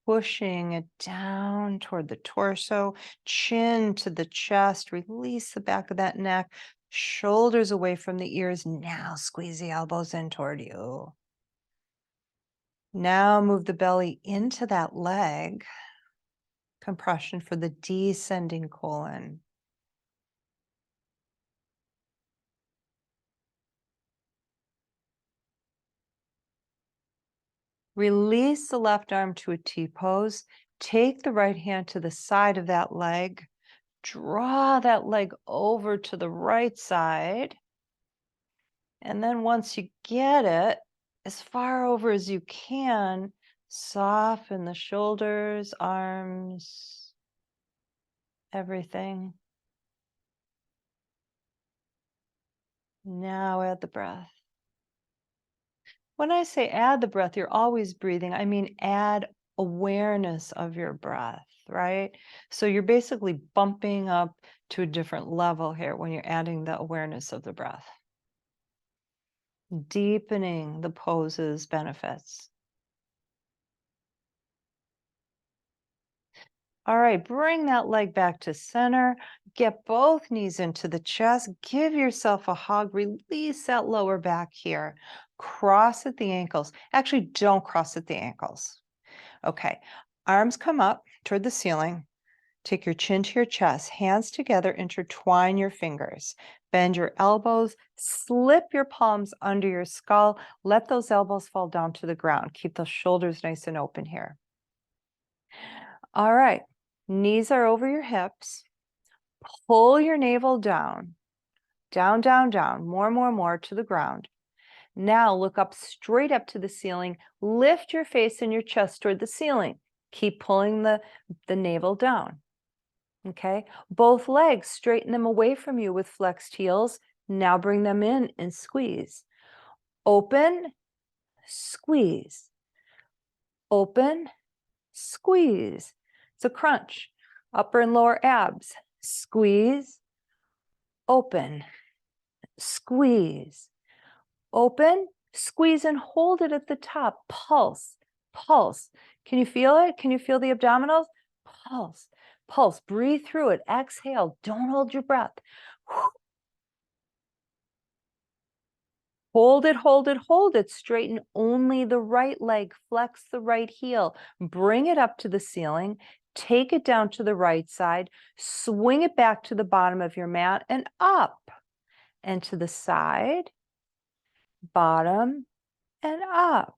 pushing it down toward the torso, chin to the chest, release the back of that neck, shoulders away from the ears. Now squeeze the elbows in toward you. Now move the belly into that leg, compression for the descending colon. Release the left arm to a T pose. Take the right hand to the side of that leg. Draw that leg over to the right side. And then once you get it, as far over as you can, soften the shoulders, arms, everything. Now add the breath. When I say add the breath, you're always breathing. I mean, add awareness of your breath, right? So you're basically bumping up to a different level here when you're adding the awareness of the breath. Deepening the pose's benefits. All right, bring that leg back to center. Get both knees into the chest. Give yourself a hug. Release that lower back here. Cross at the ankles. Actually, don't cross at the ankles. Okay, arms come up toward the ceiling. Take your chin to your chest, hands together, intertwine your fingers. Bend your elbows, slip your palms under your skull. Let those elbows fall down to the ground. Keep those shoulders nice and open here. All right, knees are over your hips. Pull your navel down, down, down, down, more to the ground. Now look up straight up to the ceiling. Lift your face and your chest toward the ceiling. Keep pulling the navel down. Okay, both legs, straighten them away from you with flexed heels. Now bring them in and squeeze. Open, squeeze. Open, squeeze. It's a crunch. Upper and lower abs. Squeeze, open, squeeze. Open, squeeze, and hold it at the top. Pulse, pulse. Can you feel it? Can you feel the abdominals? Pulse, pulse. Breathe through it. Exhale. Don't hold your breath. Hold it, hold it, hold it. Straighten only the right leg. Flex the right heel. Bring it up to the ceiling. Take it down to the right side. Swing it back to the bottom of your mat and up. And to the side, bottom, and up.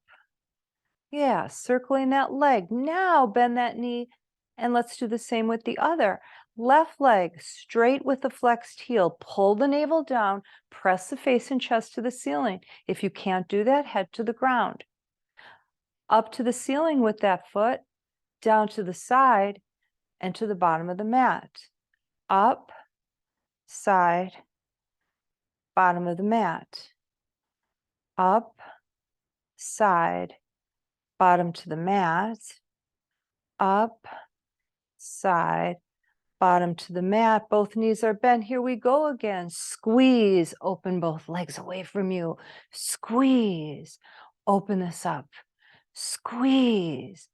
Yeah, circling that leg. Now bend that knee, and let's do the same with the other. Left leg straight with the flexed heel. Pull the navel down, press the face and chest to the ceiling. If you can't do that, head to the ground. Up to the ceiling with that foot, down to the side, and to the bottom of the mat. Up, side, bottom of the mat. Up, side, bottom to the mat. Up, side, bottom to the mat. Both knees are bent. Here we go again. Squeeze. Open both legs away from you. Squeeze. Open this up. Squeeze.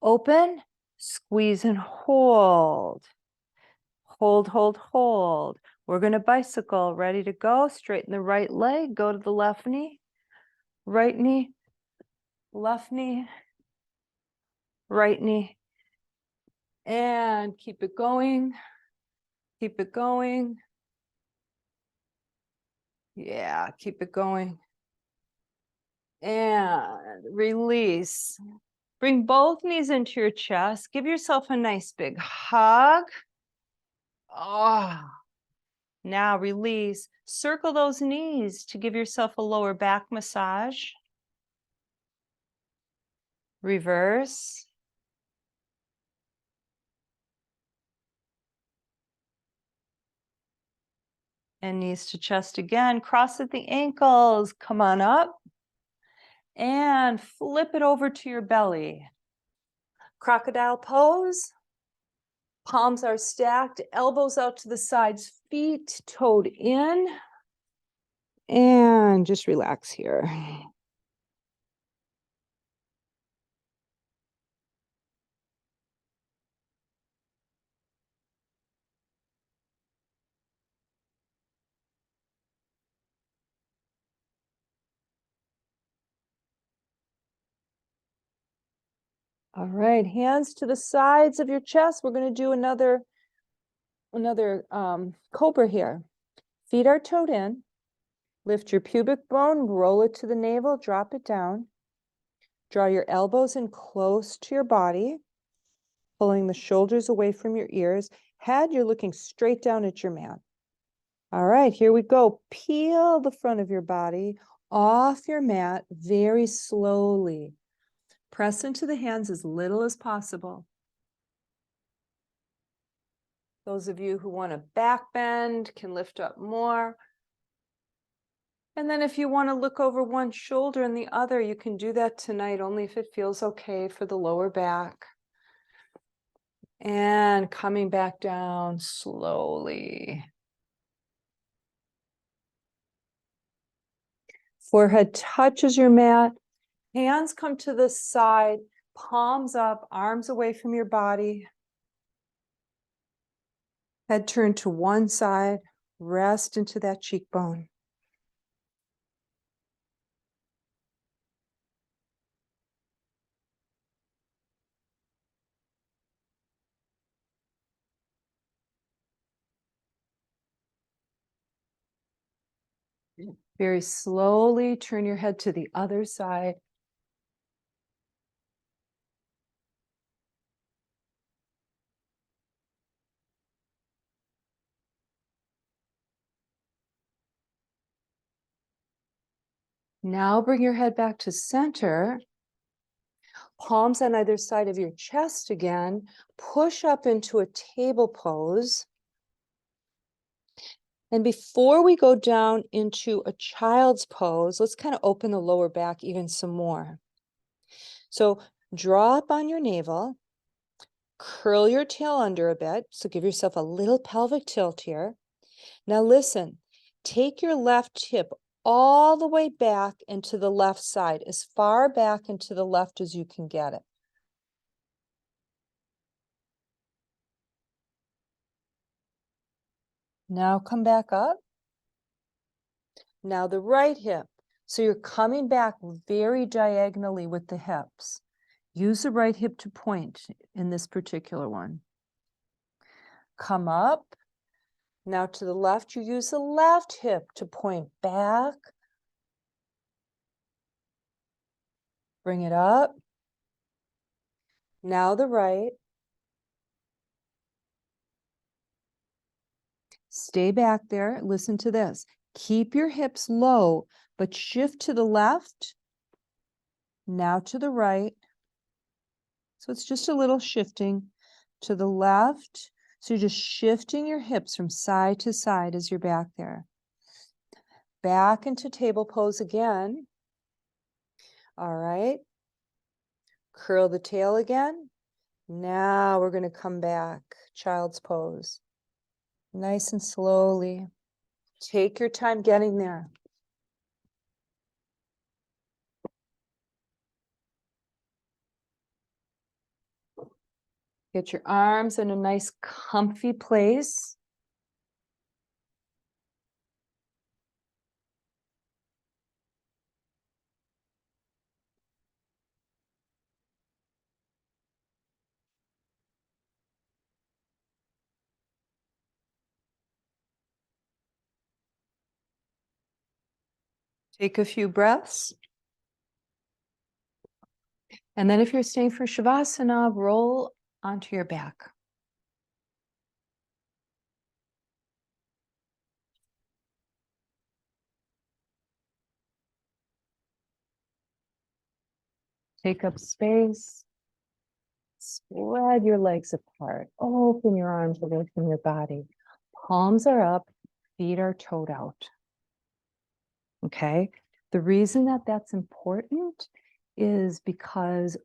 Open. Squeeze and hold. Hold, hold, hold. We're going to bicycle. Ready to go. Straighten the right leg. Go to the left knee. Right knee. Left knee. Right knee. And keep it going. Keep it going. Yeah, keep it going. And release. Bring both knees into your chest. Give yourself a nice big hug. Oh. Now release. Circle those knees to give yourself a lower back massage. Reverse. And knees to chest again. Cross at the ankles. Come on up. And flip it over to your belly. Crocodile pose. Palms are stacked, elbows out to the sides, feet toed in. And just relax here. All right, hands to the sides of your chest. We're going to do another cobra here. Feet are toed in. Lift your pubic bone, roll it to the navel, drop it down. Draw your elbows in close to your body, pulling the shoulders away from your ears. Head, you're looking straight down at your mat. All right, here we go. Peel the front of your body off your mat very slowly. Press into the hands as little as possible. Those of you who want to back bend can lift up more. And then if you want to look over one shoulder and the other, you can do that tonight, only if it feels okay for the lower back. And coming back down slowly. Forehead touches your mat. Hands come to the side, palms up, arms away from your body. Head turned to one side, rest into that cheekbone. Very slowly turn your head to the other side. Now bring your head back to center. Palms on either side of your chest again. Push up into a table pose. And before we go down into a child's pose, let's kind of open the lower back even some more. So draw up on your navel, curl your tail under a bit. So give yourself a little pelvic tilt here. Now listen, take your left hip all the way back into the left side, as far back into the left as you can get it. Now come back up. Now the right hip. So you're coming back very diagonally with the hips. Use the right hip to point in this particular one. Come up. Now to the left, you use the left hip to point back. Bring it up. Now the right. Stay back there. Listen to this. Keep your hips low, but shift to the left. Now to the right. So it's just a little shifting to the left. So you're just shifting your hips from side to side as you're back there. Back into table pose again. All right. Curl the tail again. Now we're going to come back. Child's pose. Nice and slowly. Take your time getting there. Get your arms in a nice comfy place. Take a few breaths. And then if you're staying for Shavasana, roll onto your back. Take up space. Spread your legs apart. Open your arms away from your body. Palms are up, feet are toed out. Okay? The reason that that's important is because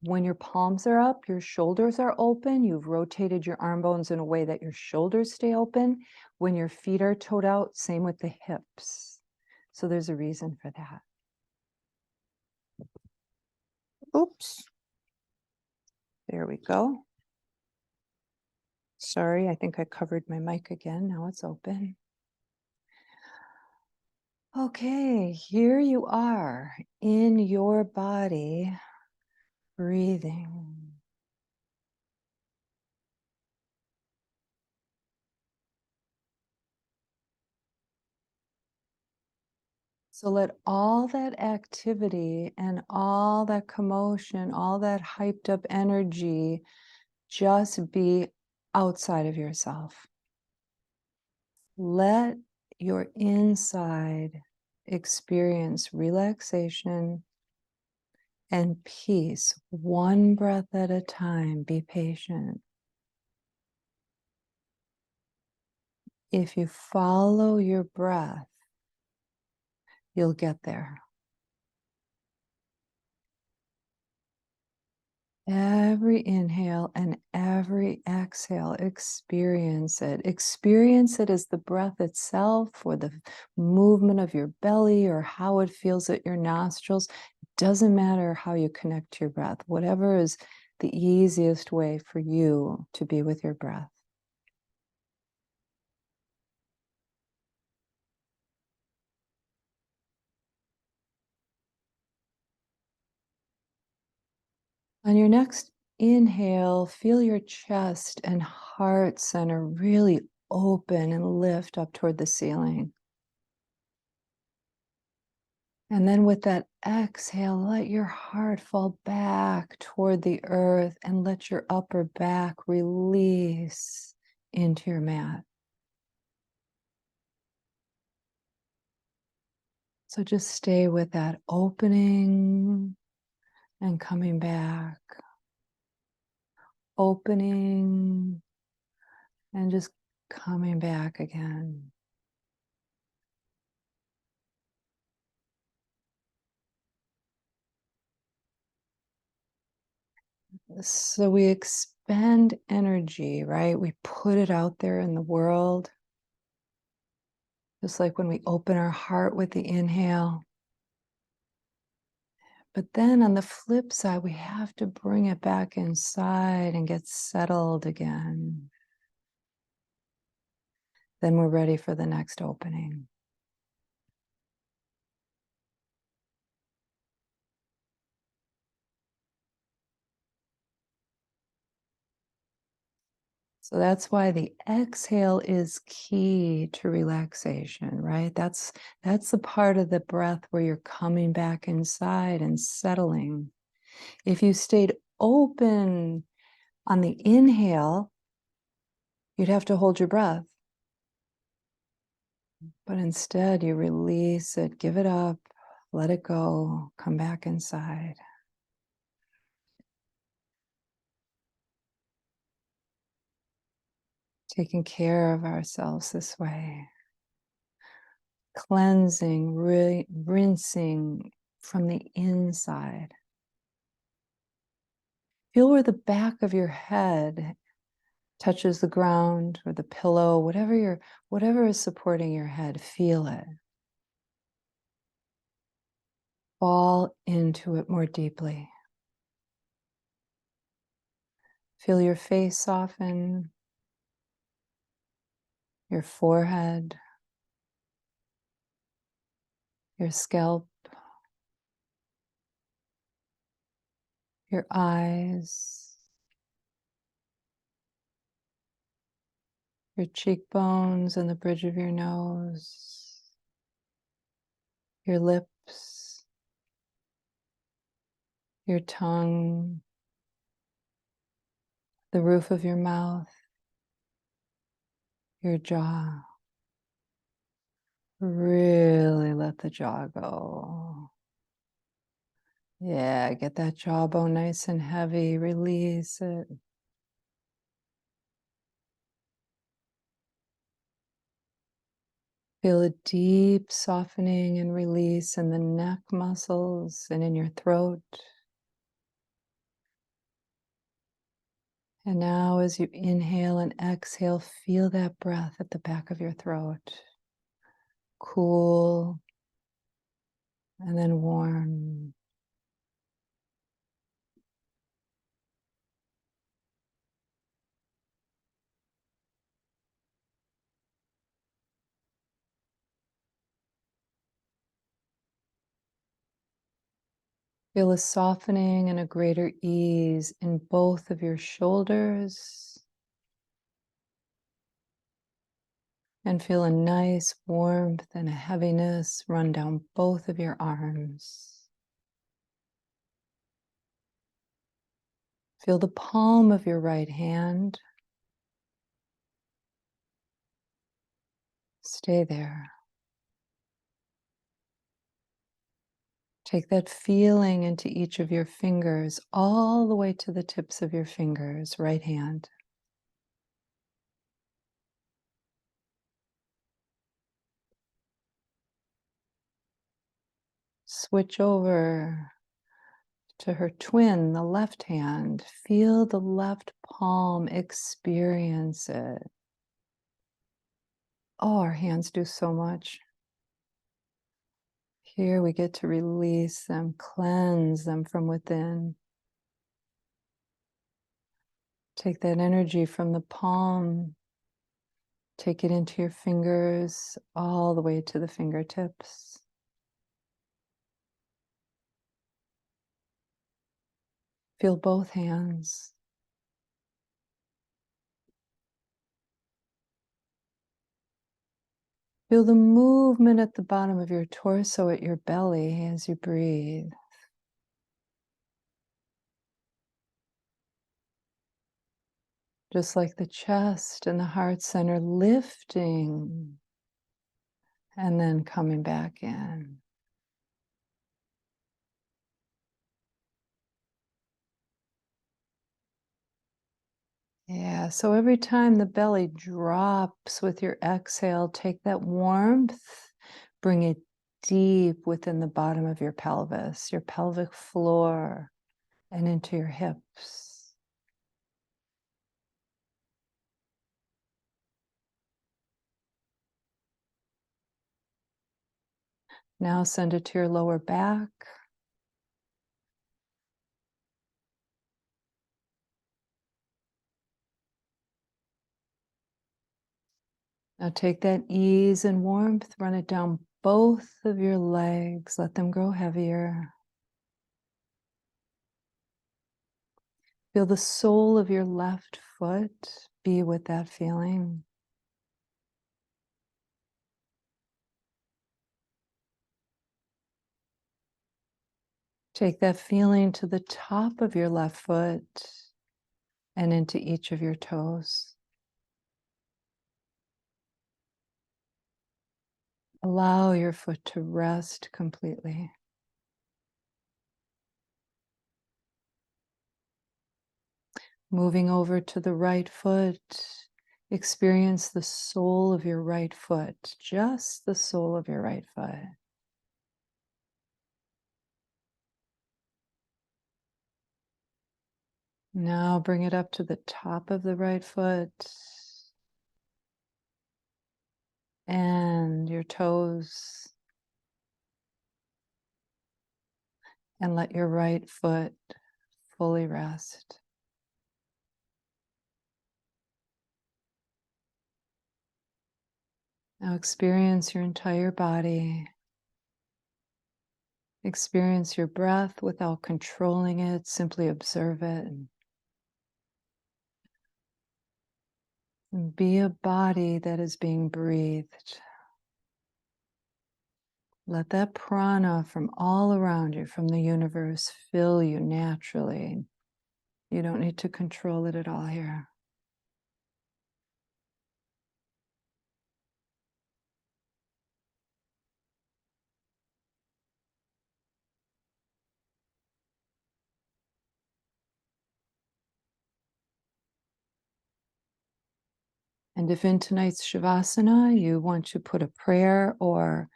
When your palms are up, your shoulders are open. You've rotated your arm bones in a way that your shoulders stay open. When your feet are toed out, same with the hips. So there's a reason for that. Oops. There we go. Sorry, I think I covered my mic again. Now it's open. Okay, here you are in your body, breathing. So let all that activity and all that commotion, all that hyped up energy just be outside of yourself. Let your inside experience relaxation and peace, one breath at a time. Be patient. If you follow your breath, you'll get there. Every inhale and every exhale, experience it. Experience it as the breath itself, or the movement of your belly, or how it feels at your nostrils. It doesn't matter how you connect to your breath, whatever is the easiest way for you to be with your breath. On your next inhale, feel your chest and heart center really open and lift up toward the ceiling. And then with that exhale, let your heart fall back toward the earth and let your upper back release into your mat. So just stay with that opening and coming back, opening and just coming back again. So we expend energy, right? We put it out there in the world. Just like when we open our heart with the inhale. But then on the flip side, we have to bring it back inside and get settled again. Then we're ready for the next opening. So that's why the exhale is key to relaxation, right? That's the part of the breath where you're coming back inside and settling. If you stayed open on the inhale, you'd have to hold your breath. But instead, you release it, give it up, let it go, come back inside. Taking care of ourselves this way. Cleansing, rinsing from the inside. Feel where the back of your head touches the ground or the pillow, whatever is supporting your head, feel it. Fall into it more deeply. Feel your face soften, your forehead, your scalp, your eyes, your cheekbones and the bridge of your nose, your lips, your tongue, the roof of your mouth, your jaw. Really let the jaw go. Yeah, get that jawbone nice and heavy. Release it. Feel a deep softening and release in the neck muscles and in your throat. And now, as you inhale and exhale, feel that breath at the back of your throat. Cool and then warm. Feel a softening and a greater ease in both of your shoulders. And feel a nice warmth and a heaviness run down both of your arms. Feel the palm of your right hand. Stay there. Take that feeling into each of your fingers, all the way to the tips of your fingers, right hand. Switch over to her twin, the left hand. Feel the left palm, experience it. Oh, our hands do so much. Here we get to release them, cleanse them from within. Take that energy from the palm, take it into your fingers, all the way to the fingertips. Feel both hands. Feel the movement at the bottom of your torso, at your belly, as you breathe. Just like the chest and the heart center lifting and then coming back in. Yeah, so every time the belly drops with your exhale, take that warmth, bring it deep within the bottom of your pelvis, your pelvic floor, and into your hips. Now send it to your lower back. Now take that ease and warmth, run it down both of your legs, let them grow heavier. Feel the sole of your left foot, be with that feeling. Take that feeling to the top of your left foot and into each of your toes. Allow your foot to rest completely. Moving over to the right foot, experience the sole of your right foot, just the sole of your right foot. Now bring it up to the top of the right foot and your toes, and let your right foot fully rest. Now experience your entire body. Experience your breath without controlling it, simply observe it. And be a body that is being breathed. Let that prana from all around you, from the universe, fill you naturally. You don't need to control it at all here. And if in tonight's Shavasana you want to put a prayer or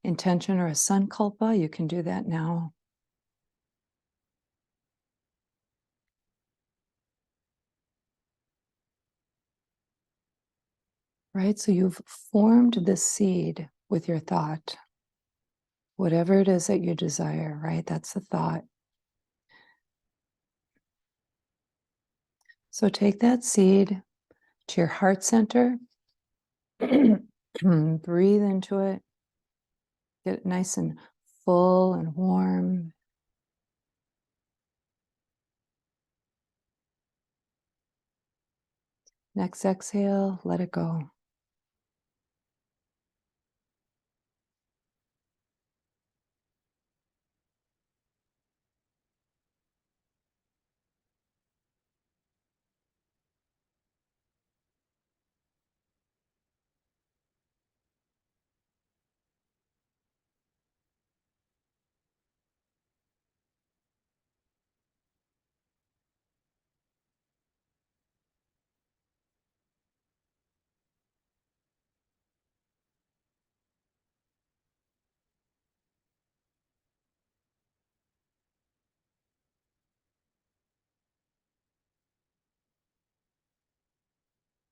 intention or a sankalpa, you can do that now. right? So you've formed the seed with your thought. Whatever it is that you desire, right? That's the thought. So take that seed to your heart center. Breathe into it. Get it nice and full and warm. Next exhale, let it go.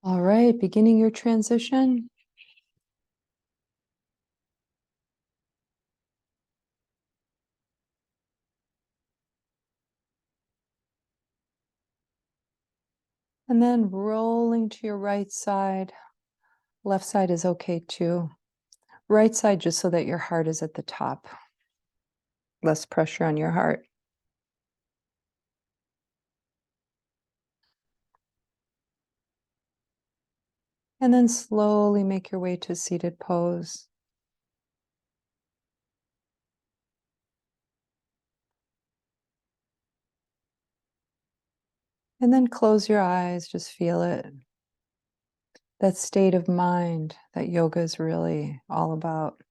All right, beginning your transition. And then rolling to your right side. Left side is okay too. Right side, just so that your heart is at the top. Less pressure on your heart. And then slowly make your way to seated pose. And then close your eyes, just feel it. That state of mind that yoga is really all about.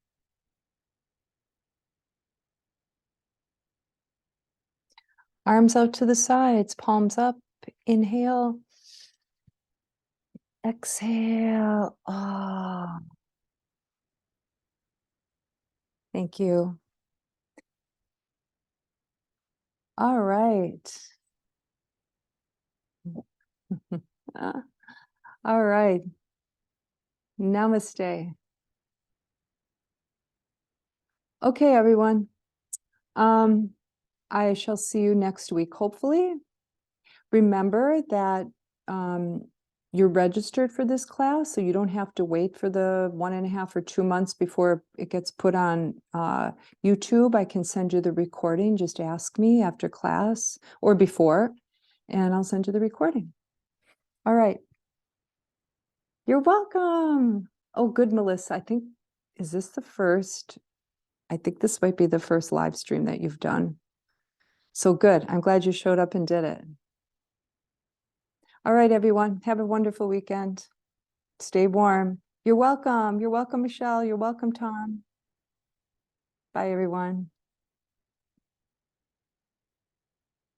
Arms out to the sides, palms up. Inhale. Exhale. Ah, thank you. All right. All right. Namaste. Okay, everyone. I shall see you next week, hopefully. Remember that you're registered for this class, so you don't have to wait for the 1.5 or 2 months before it gets put on YouTube. I can send you the recording. Just ask me after class or before, and I'll send you the recording. All right. You're welcome. Oh, good, Melissa. Is this the first? I think this might be the first live stream that you've done. So good. I'm glad you showed up and did it. All right, everyone. Have a wonderful weekend. Stay warm. You're welcome. You're welcome, Michelle. You're welcome, Tom. Bye, everyone.